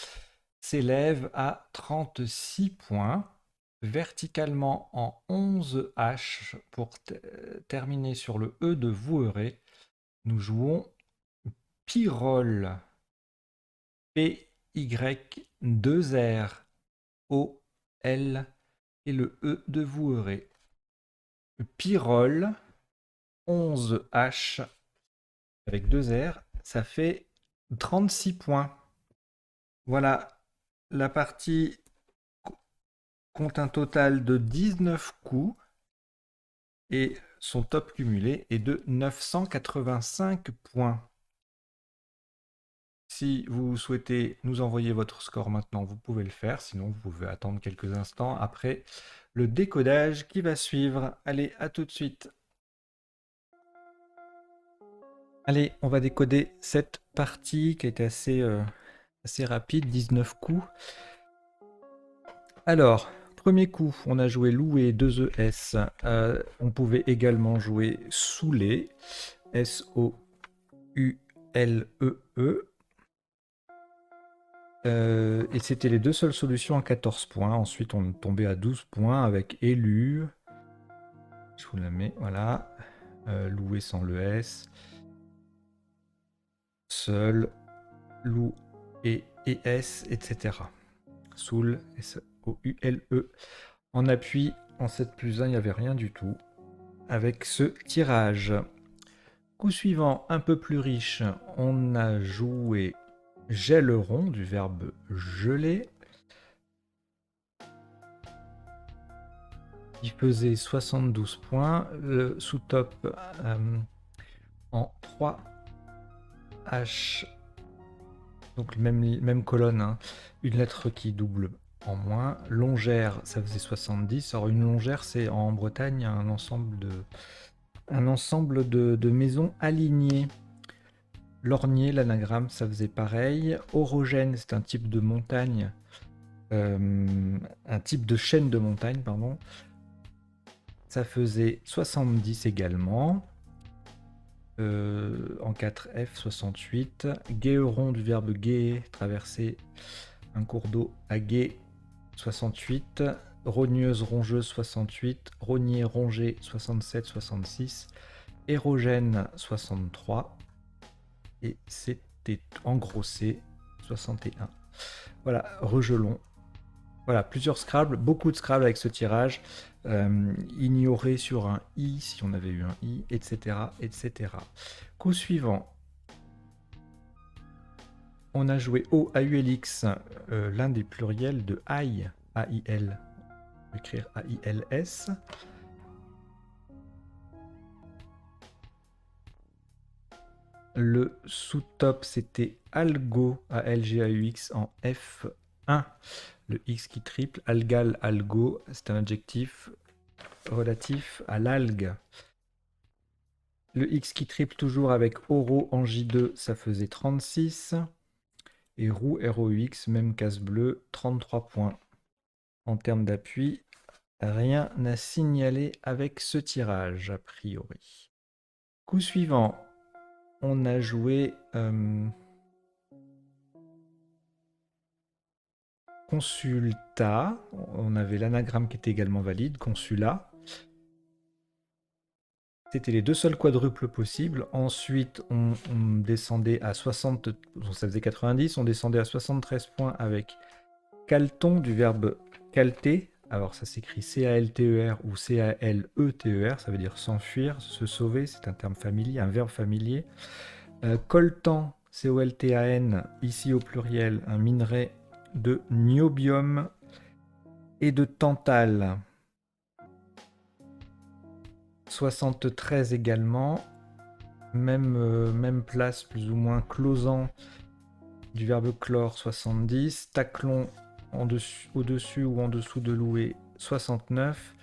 s'élève à 36 points, verticalement en 11 H pour terminer sur le E de Voueré. Nous jouons Pyrrhol. P-Y-2-R-O-L et le E de Voueré. Pyrrhol, 11 H avec 2 R, ça fait 36 points. Voilà, la partie compte un total de 19 coups et son top cumulé est de 985 points. Si vous souhaitez nous envoyer votre score maintenant, vous pouvez le faire. Sinon, vous pouvez attendre quelques instants après le décodage qui va suivre. Allez, à tout de suite. Allez, on va décoder cette partie qui a été assez rapide, 19 coups. Alors, premier coup, on a joué loué 2 ES. On pouvait également jouer saoulé, S-O-U-L-E-E. Et c'était les deux seules solutions à 14 points. Ensuite, on est tombé à 12 points avec élu. Je vous la mets, voilà. Loué sans le S. Seul, lou et ES, etc. Soul, S-O-U-L-E. En appui, en 7+1, il n'y avait rien du tout. Avec ce tirage. Coup suivant, un peu plus riche, on a joué gèleron du verbe geler. qui faisait 72 points. Le sous-top en 3H, donc même colonne, hein, une lettre qui double en moins. Longère, ça faisait 70. Alors une longère, c'est en Bretagne un ensemble de maisons alignées. Lorgnier, l'anagramme, ça faisait pareil. Orogène, c'est un type de montagne, un type de chaîne de montagne, pardon. Ça faisait 70 également. En 4F, 68. Guéheron du verbe gué, traverser un cours d'eau à gué, 68. Rogneuse, rongeuse, 68. Rognier, rongé, 67, 66. Érogène, 63. Et c'était engrossé, 61. Voilà, regelon. Voilà, plusieurs Scrabble, beaucoup de Scrabble avec ce tirage. Ignoré sur un I, si on avait eu un I, etc. etc. Coup suivant. On a joué O, A-U-L-X, l'un des pluriels de AIL, A-I-L. On va écrire A-I-L-S. Le sous-top, c'était Algo, A-L-G-A-U-X, en F1. Le X qui triple, algal, algo, c'est un adjectif relatif à l'algue. Le X qui triple toujours avec oro en J2, ça faisait 36. Et roux, ROUX, même case bleue, 33 points. En termes d'appui, rien à signaler avec ce tirage, a priori. Coup suivant, on a joué Consulta. On avait l'anagramme qui était également valide, Consula. C'était les deux seuls quadruples possibles. Ensuite, on descendait à 60, ça faisait 90, on descendait à 73 points avec Calton du verbe calter. Alors ça s'écrit C-A-L-T-E-R ou C-A-L-E-T-E-R, ça veut dire s'enfuir, se sauver, c'est un terme familier, un verbe familier. Coltan, C-O-L-T-A-N, ici au pluriel, un minerai de niobium et de tantale. 73 également, même place plus ou moins, closant du verbe chlore, 70, taclon au-dessus ou en dessous de louer, 69,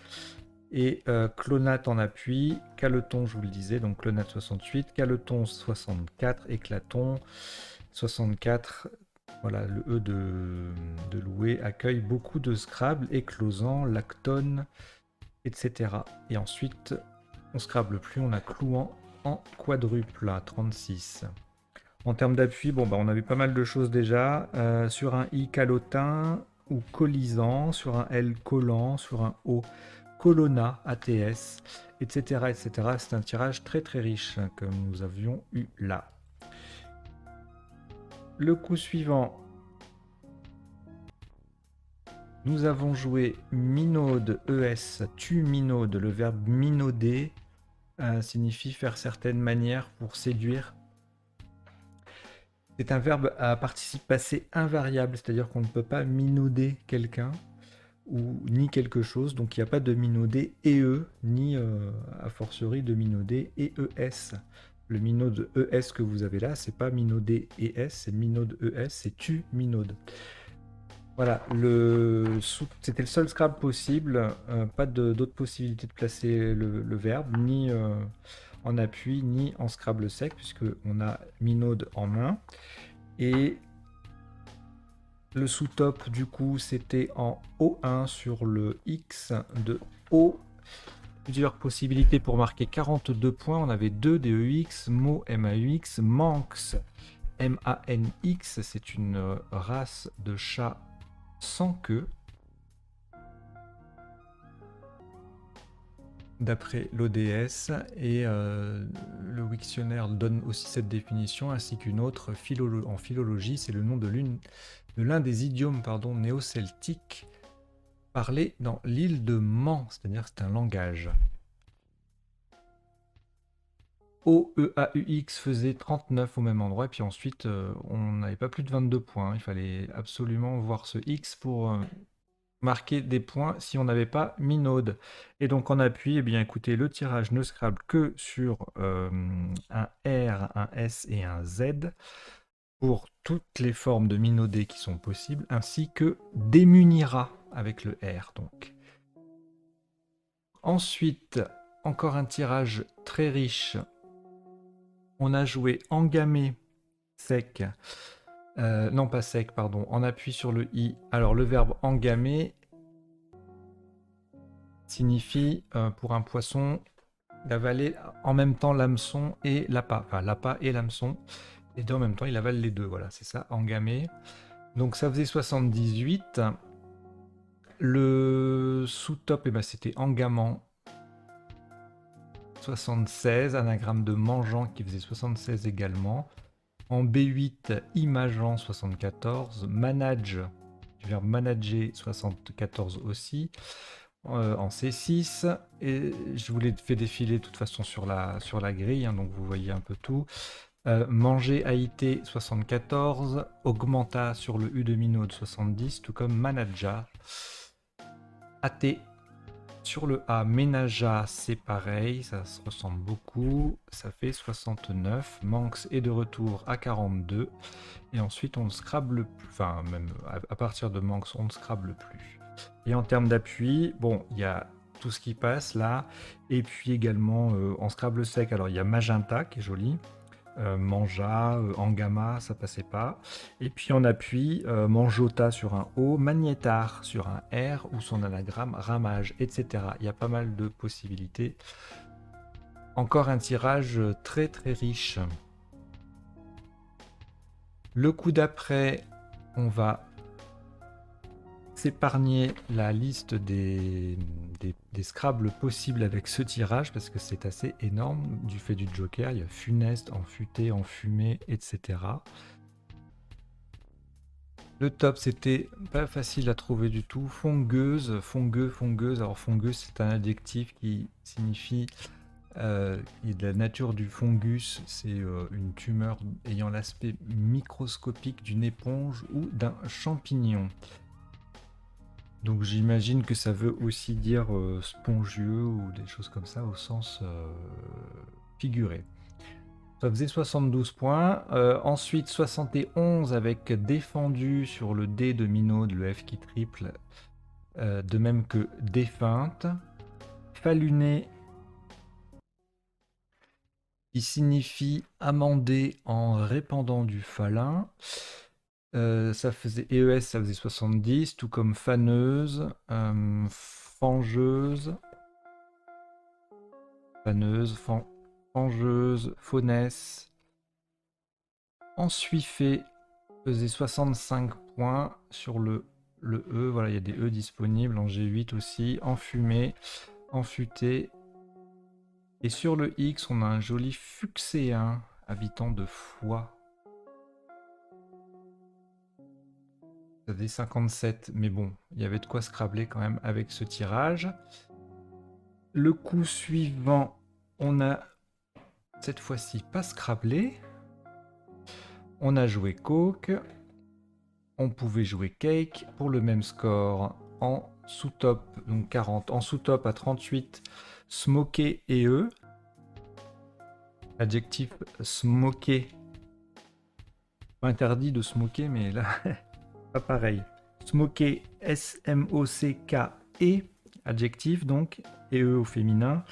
et clonate en appui, caleton, je vous le disais, donc clonate 68, caleton 64, éclaton 64. Voilà, le E de louer accueille beaucoup de Scrabble, éclosant, lactone, etc. Et ensuite, on Scrabble plus, on a clouant en quadruple à 36. En termes d'appui, bon, on avait pas mal de choses déjà. Sur un I, calotin ou colisant. Sur un L, collant. Sur un O, colonna, ATS, etc. etc. C'est un tirage très très riche que nous avions eu là. Le coup suivant, nous avons joué minaude, ES, tu minaude. Le verbe minauder signifie faire certaines manières pour séduire. C'est un verbe à participe passé invariable, c'est-à-dire qu'on ne peut pas minauder quelqu'un ou ni quelque chose, donc il n'y a pas de minauder EE, ni a fortiori de minauder EES. Le minaude ES que vous avez là, c'est pas minauder ES, c'est minaude ES, c'est tu minaude. Voilà, c'était le seul Scrabble possible, pas d'autres possibilités de placer le verbe, ni en appui, ni en Scrabble sec, puisqu'on a minaude en main. Et le sous-top, du coup, c'était en O1 sur le X de O. Plusieurs possibilités pour marquer 42 points. On avait 2 DEX, mot MAUX, Manx, MANX. C'est une race de chat sans queue. D'après l'ODS, et le Wiktionnaire donne aussi cette définition, ainsi qu'une autre en philologie, c'est le nom de l'un des idiomes néo-celtiques parlés dans l'île de Man, c'est-à-dire que c'est un langage. OEAUX faisait 39 au même endroit, et puis ensuite on n'avait pas plus de 22 points, il fallait absolument voir ce X pour marquer des points si on n'avait pas Minaude. Et donc en appui, eh bien écoutez, le tirage ne Scrabble que sur un R, un S et un Z pour toutes les formes de minaudés qui sont possibles, ainsi que démunira avec le R donc. Ensuite, encore un tirage très riche. On a joué engamé sec. Non, pas sec, pardon. On appuie sur le I. Alors, le verbe engamer signifie, pour un poisson, d'avaler en même temps l'hameçon et l'appât. Enfin, l'appât et l'hameçon. Et en même temps, il avale les deux. Voilà, c'est ça, engamer. Donc, ça faisait 78. Le sous-top, eh ben, c'était engamant. 76, anagramme de mangeant qui faisait 76 également. En B8, imageant 74, manage, du verbe manager 74 aussi. En C6, et je vous l'ai fait défiler de toute façon sur la grille, hein, donc vous voyez un peu tout. Manger AIT 74, augmenta sur le U de Minaude 70, tout comme manager. AT sur le A, ménagea, c'est pareil, ça se ressemble beaucoup, ça fait 69. Manx est de retour à 42. Et ensuite, on ne scrable plus, enfin, même à partir de Manx, on ne scrable plus. Et en termes d'appui, bon, il y a tout ce qui passe là, et puis également en scrable sec, alors il y a magenta qui est joli. Manja, Angama, ça passait pas. Et puis en appui, Manjota sur un O, Magnétar sur un R ou son anagramme ramage, etc. Il y a pas mal de possibilités. Encore un tirage très très riche. Le coup d'après, on va s'épargner la liste des Scrabble possibles avec ce tirage parce que c'est assez énorme du fait du Joker. Il y a funeste, enfuté, enfumé, etc. Le top, c'était pas facile à trouver du tout. Fongueuse, fongueuse. Alors fongueuse, c'est un adjectif qui signifie de la nature du fungus. C'est une tumeur ayant l'aspect microscopique d'une éponge ou d'un champignon. Donc j'imagine que ça veut aussi dire spongieux ou des choses comme ça au sens figuré. Ça faisait 72 points. Ensuite 71 avec défendu sur le D de Minaude, le F qui triple. De même que défunte. Faluné qui signifie amender en répandant du falin. Ça faisait EES, ça faisait 70, tout comme faneuse, fangeuse, fangeuse, faunesse. Ensuifé faisait 65 points sur le E. Voilà, il y a des E disponibles en G8 aussi. Enfumé, enfuté. Et sur le X, on a un joli fuxéen, habitant de foie. Ça faisait 57, mais bon, il y avait de quoi scrabler quand même avec ce tirage. Le coup suivant, on a cette fois-ci pas scrablé. On a joué coke. On pouvait jouer cake pour le même score en sous-top, donc 40. En sous-top à 38, smoké et eux. Adjectif smoké. Pas interdit de smoker, mais là, pas pareil. Smoké, S-M-O-C-K-E, adjectif donc, et eux au féminin.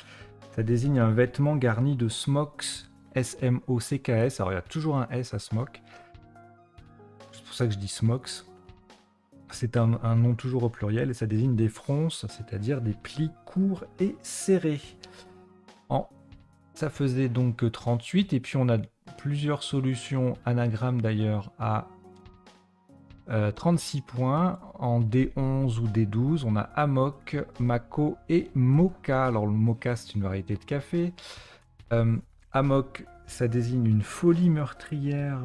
Ça désigne un vêtement garni de smocks, S-M-O-C-K-S. Alors il y a toujours un S à smock. C'est pour ça que je dis smocks. C'est un nom toujours au pluriel et ça désigne des fronces, c'est-à-dire des plis courts et serrés. Ça faisait donc 38 et puis on a plusieurs solutions anagrammes d'ailleurs à 36 points. En D11 ou D12, on a Amok, Mako et Mocha. Alors le Mocha, c'est une variété de café. Amok, ça désigne une folie meurtrière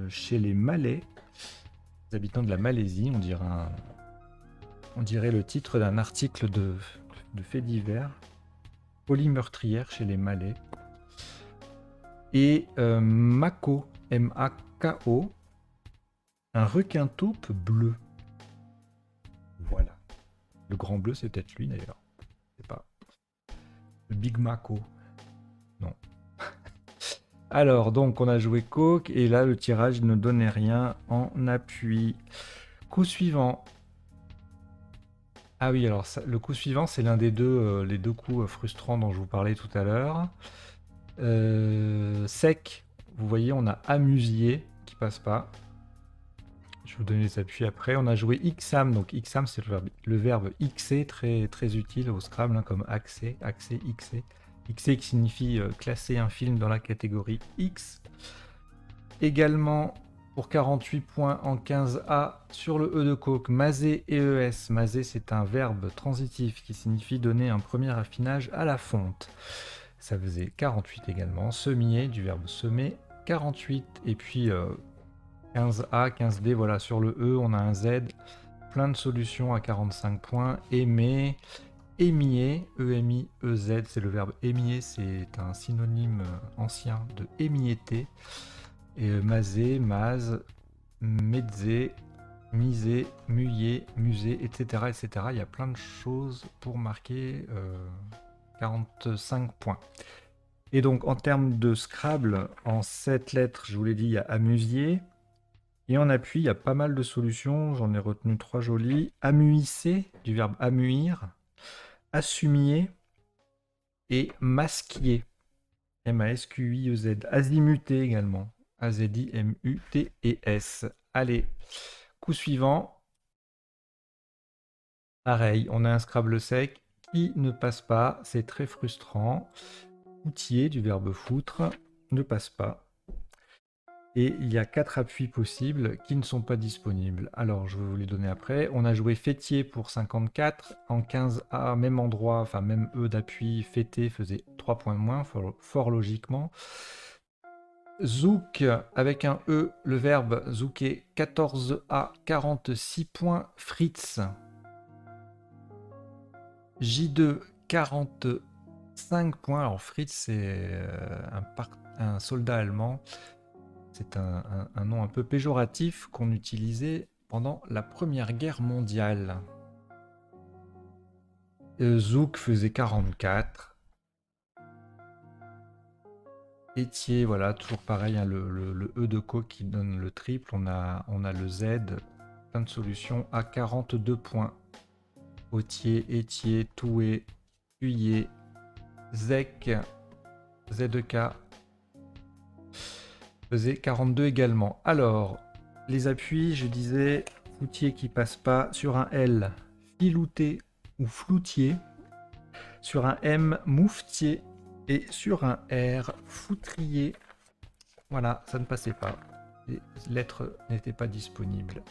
chez les Malais, les habitants de la Malaisie. On dirait le titre d'un article de fait divers. Folie meurtrière chez les Malais. Et Mako, M-A-K-O, un requin taupe bleu. Voilà. Le grand bleu, c'est peut-être lui d'ailleurs. Je sais pas. Le Big Mako. Non. Alors, donc, on a joué coq, et là, le tirage ne donnait rien en appui. Coup suivant. Ah oui, alors, le coup suivant, c'est l'un des deux, les deux coups frustrants dont je vous parlais tout à l'heure. Sec, vous voyez, on a amusier qui passe pas. Je vais vous donner les appuis après. On a joué Xam, donc Xam, c'est le verbe xer, très, très utile au Scrabble, hein, comme axer, xer. Xer qui signifie classer un film dans la catégorie X. Également, pour 48 points en 15A, sur le E de coq, maser et ES. Maser, c'est un verbe transitif qui signifie donner un premier affinage à la fonte. Ça faisait 48 également. Semier, du verbe semer, 48. Et puis 15A, 15D, voilà, sur le E, on a un Z. Plein de solutions à 45 points. Aimer, émier, EMI, EZ, c'est le verbe émier, c'est un synonyme ancien de émietter. Et maser, mase, mezze, miser, muyer, musée, etc., etc. Il y a plein de choses pour marquer 45 points. Et donc, en termes de Scrabble, en 7 lettres, je vous l'ai dit, il y a amusier. Et en appui, il y a pas mal de solutions. J'en ai retenu 3 jolies. Amuisser, du verbe amuir. Assumier. Et masquier. M-A-S-Q-I-E-Z. Azimuter également. A-Z-I-M-U-T-E-S. Allez, coup suivant. Pareil, on a un Scrabble sec qui ne passe pas. C'est très frustrant. Outiller, du verbe foutre, ne passe pas. Et il y a 4 appuis possibles qui ne sont pas disponibles. Alors, je vais vous les donner après. On a joué fêtier pour 54. En 15A, même endroit, enfin même E d'appui, fêter faisait 3 points de moins, fort logiquement. Zouk, avec un E, le verbe zouker, 14A, 46 points. Fritz. J2, 45 points. Alors Fritz, c'est un soldat allemand. C'est un nom un peu péjoratif qu'on utilisait pendant la Première Guerre mondiale. Zouk faisait 44. Étier, voilà, toujours pareil, hein, le E de coq qui donne le triple. On a le Z, plein de solutions, à 42 points. Autier, Étier, Toué, Huyer, Zec, ZK faisait 42 également. Alors, les appuis, je disais, foutier qui passe pas. Sur un L, filouté ou floutier. Sur un M, mouftier. Et sur un R, foutrier. Voilà, ça ne passait pas. Les lettres n'étaient pas disponibles.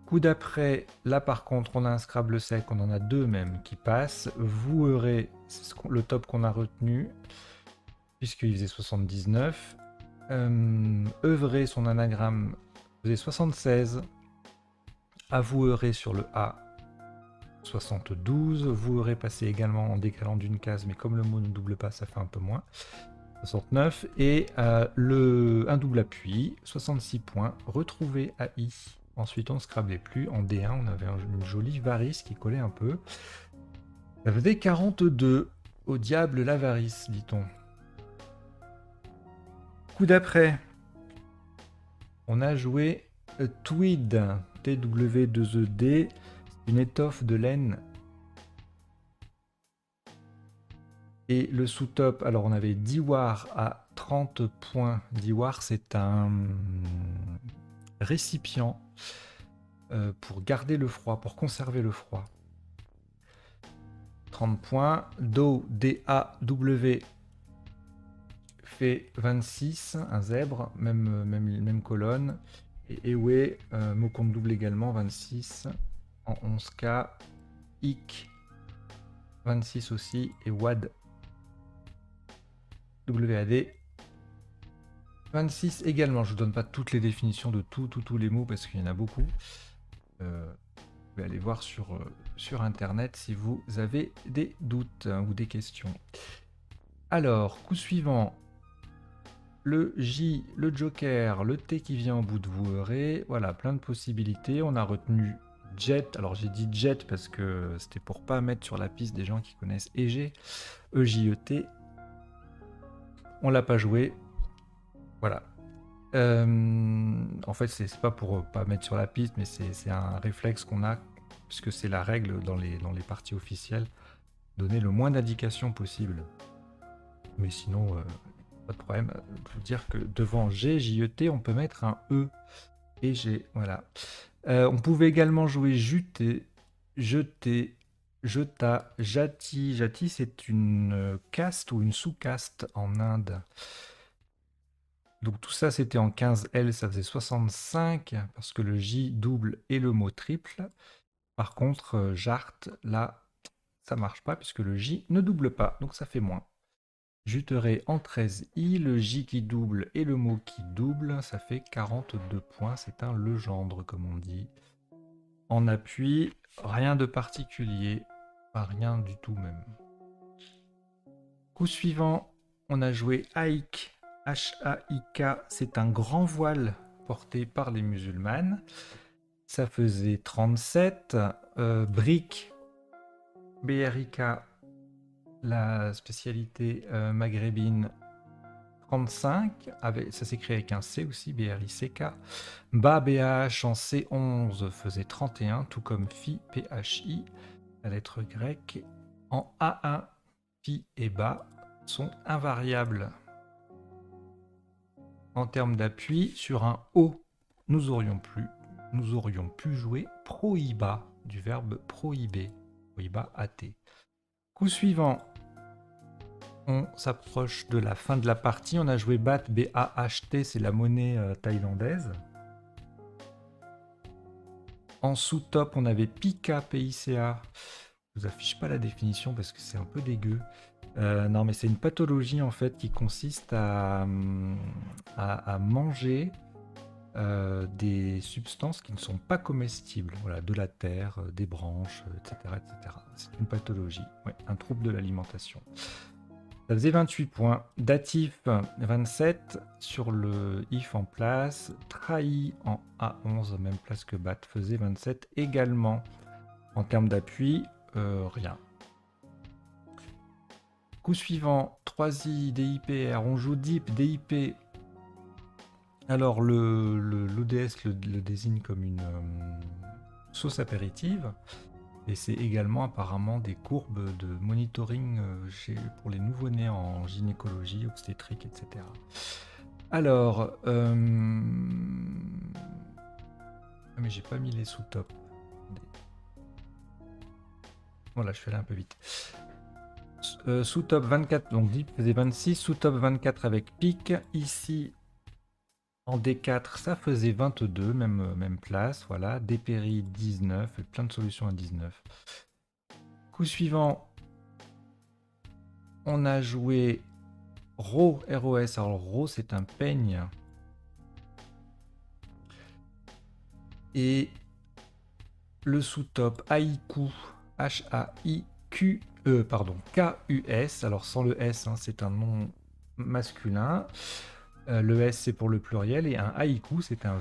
Coup d'après, là par contre, on a un Scrabble sec, on en a deux même qui passent. Vouerez, c'est le top qu'on a retenu, puisqu'il faisait 79. Œuvrer, son anagramme, faisait 76. Avouerez sur le A, 72. Vouerez passer également en décalant d'une case, mais comme le mot ne double pas, ça fait un peu moins. 69. Et un double appui, 66 points. Retrouver AI. Ensuite, on ne scrablait plus. En D1, on avait une jolie varice qui collait un peu. Ça faisait 42. Au diable l'avarice, dit-on. Coup d'après, on a joué Tweed, TW2ED, une étoffe de laine. Et le sous-top, alors on avait Diwar à 30 points. Diwar, c'est un récipient pour garder le froid, pour conserver le froid. 30 points. Do, D-A-W, fait 26, un zèbre, même colonne. Et Ewe, mot compte double également, 26 en 11K. Ik, 26 aussi. Et Wad, WAD, 26 également. Je ne vous donne pas toutes les définitions de tous les mots parce qu'il y en a beaucoup. Vous pouvez aller voir sur internet si vous avez des doutes ou des questions. Alors, coup suivant. Le J, le Joker, le T qui vient au bout de Vouerez. Voilà, plein de possibilités. On a retenu Jet. Alors j'ai dit Jet parce que c'était pour pas mettre sur la piste des gens qui connaissent EG, EJET. On l'a pas joué. Voilà. En fait, c'est pas pour pas mettre sur la piste, mais c'est un réflexe qu'on a, puisque c'est la règle dans les parties officielles, donner le moins d'indications possible. Mais sinon, pas de problème. Je veux dire que devant G, JET, on peut mettre un E et G. Voilà. On pouvait également jouer juté, jeté, jeta, jati. Jati, c'est une caste ou une sous-caste en Inde. Donc tout ça, c'était en 15L, ça faisait 65, parce que le J double et le mot triple. Par contre, Jart, là, ça marche pas, puisque le J ne double pas, donc ça fait moins. Juterai en 13i, le J qui double et le mot qui double, ça fait 42 points. C'est un legendre, comme on dit. En appui, rien de particulier, pas rien du tout même. Coup suivant, on a joué Haïk, H-A-I-K, c'est un grand voile porté par les musulmanes. Ça faisait 37. Brick, B-R-I-K, la spécialité maghrébine, 35. Ça s'écrit avec un C aussi, B-R-I-C-K. Ba, B-A-H en C11 faisait 31, tout comme Phi, P-H-I, la lettre grecque. En A1, Phi et Ba sont invariables. En termes d'appui, sur un O, nous aurions pu jouer prohiba, du verbe prohiber, prohiba at. Coup suivant, on s'approche de la fin de la partie. On a joué Baht, B-A-H-T, c'est la monnaie thaïlandaise. En sous-top, on avait Pika, P-I-C-A. Je vous affiche pas la définition parce que c'est un peu dégueu. Non, mais c'est une pathologie en fait qui consiste à manger des substances qui ne sont pas comestibles. Voilà, de la terre, des branches, etc., etc. C'est une pathologie, ouais, un trouble de l'alimentation. Ça faisait 28 points. Datif 27 sur le if en place. Trahi en A11, même place que Bat, faisait 27 également. En termes d'appui, rien. Coup suivant, 3i, DIPR, on joue DIP, DIP. Alors l'ODS le désigne comme une sauce apéritive. Et c'est également apparemment des courbes de monitoring pour les nouveau-nés en gynécologie, obstétrique, etc. Alors, mais j'ai pas mis les sous-top. Voilà, je suis allé un peu vite. Sous-top 24, donc Deep faisait 26, sous-top 24 avec pic. Ici, en D4, ça faisait 22, même place, voilà. Dépéri 19, et plein de solutions à 19. Coup suivant, on a joué Ro, ROS. Alors Ro, c'est un peigne. Et le sous-top Haïku, H-A-I-Q-E, pardon, K-U-S. Alors sans le S, hein, c'est un nom masculin. Le S, c'est pour le pluriel. Et un haïku, c'est un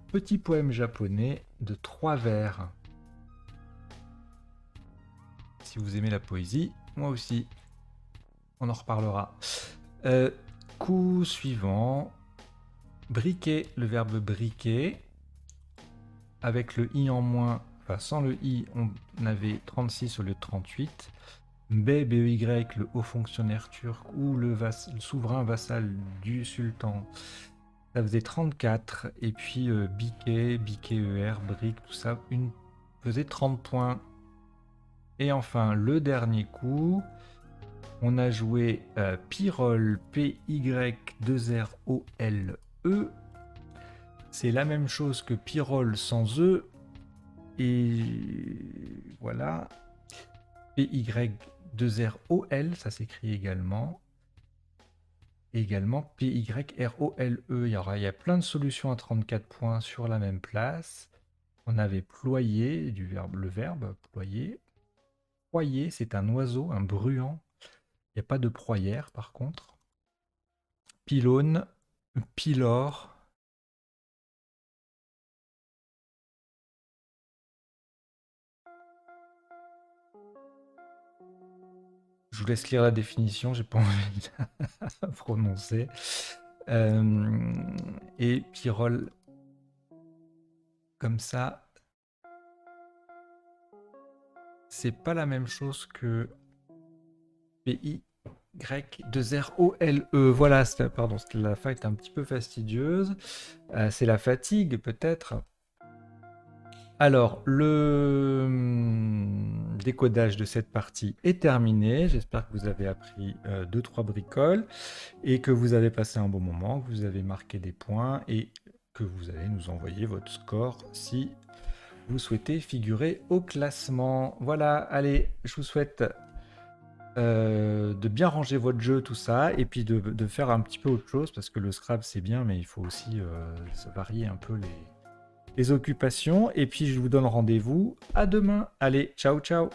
petit poème japonais de 3 vers. Si vous aimez la poésie, moi aussi. On en reparlera. Coup suivant. Briquer, le verbe briquer. Avec le i en moins, enfin sans le i, on avait 36 au lieu de 38. BEY, le haut fonctionnaire turc ou le souverain vassal du sultan, ça faisait 34. Et puis Biquet, BKER, Brick, tout ça, faisait 30 points. Et enfin, le dernier coup, on a joué Pyrrole, P-Y-2-R-O-L-E. C'est la même chose que Pyrrole sans E. Et voilà. P-Y-2-R-O-L, ça s'écrit également. Et également P-Y-R-O-L-E. Il y a plein de solutions à 34 points sur la même place. On avait ployé, le verbe ployer. Proyer, c'est un oiseau, un bruant. Il n'y a pas de proyère par contre. Pylône, pylore. Je vous laisse lire la définition, j'ai pas envie de la prononcer. Et Pyrrole, comme ça, c'est pas la même chose que P-I-Y-2-R-O-L-E. Voilà, pardon, la fin est un petit peu fastidieuse. C'est la fatigue, peut-être. Alors, le décodage de cette partie est terminé. J'espère que vous avez appris 2-3 bricoles et que vous avez passé un bon moment, que vous avez marqué des points et que vous allez nous envoyer votre score si vous souhaitez figurer au classement. Voilà, allez, je vous souhaite de bien ranger votre jeu, tout ça, et puis de faire un petit peu autre chose, parce que le Scrabble c'est bien, mais il faut aussi se varier un peu les occupations. Et puis je vous donne rendez-vous à demain. Allez, ciao ciao.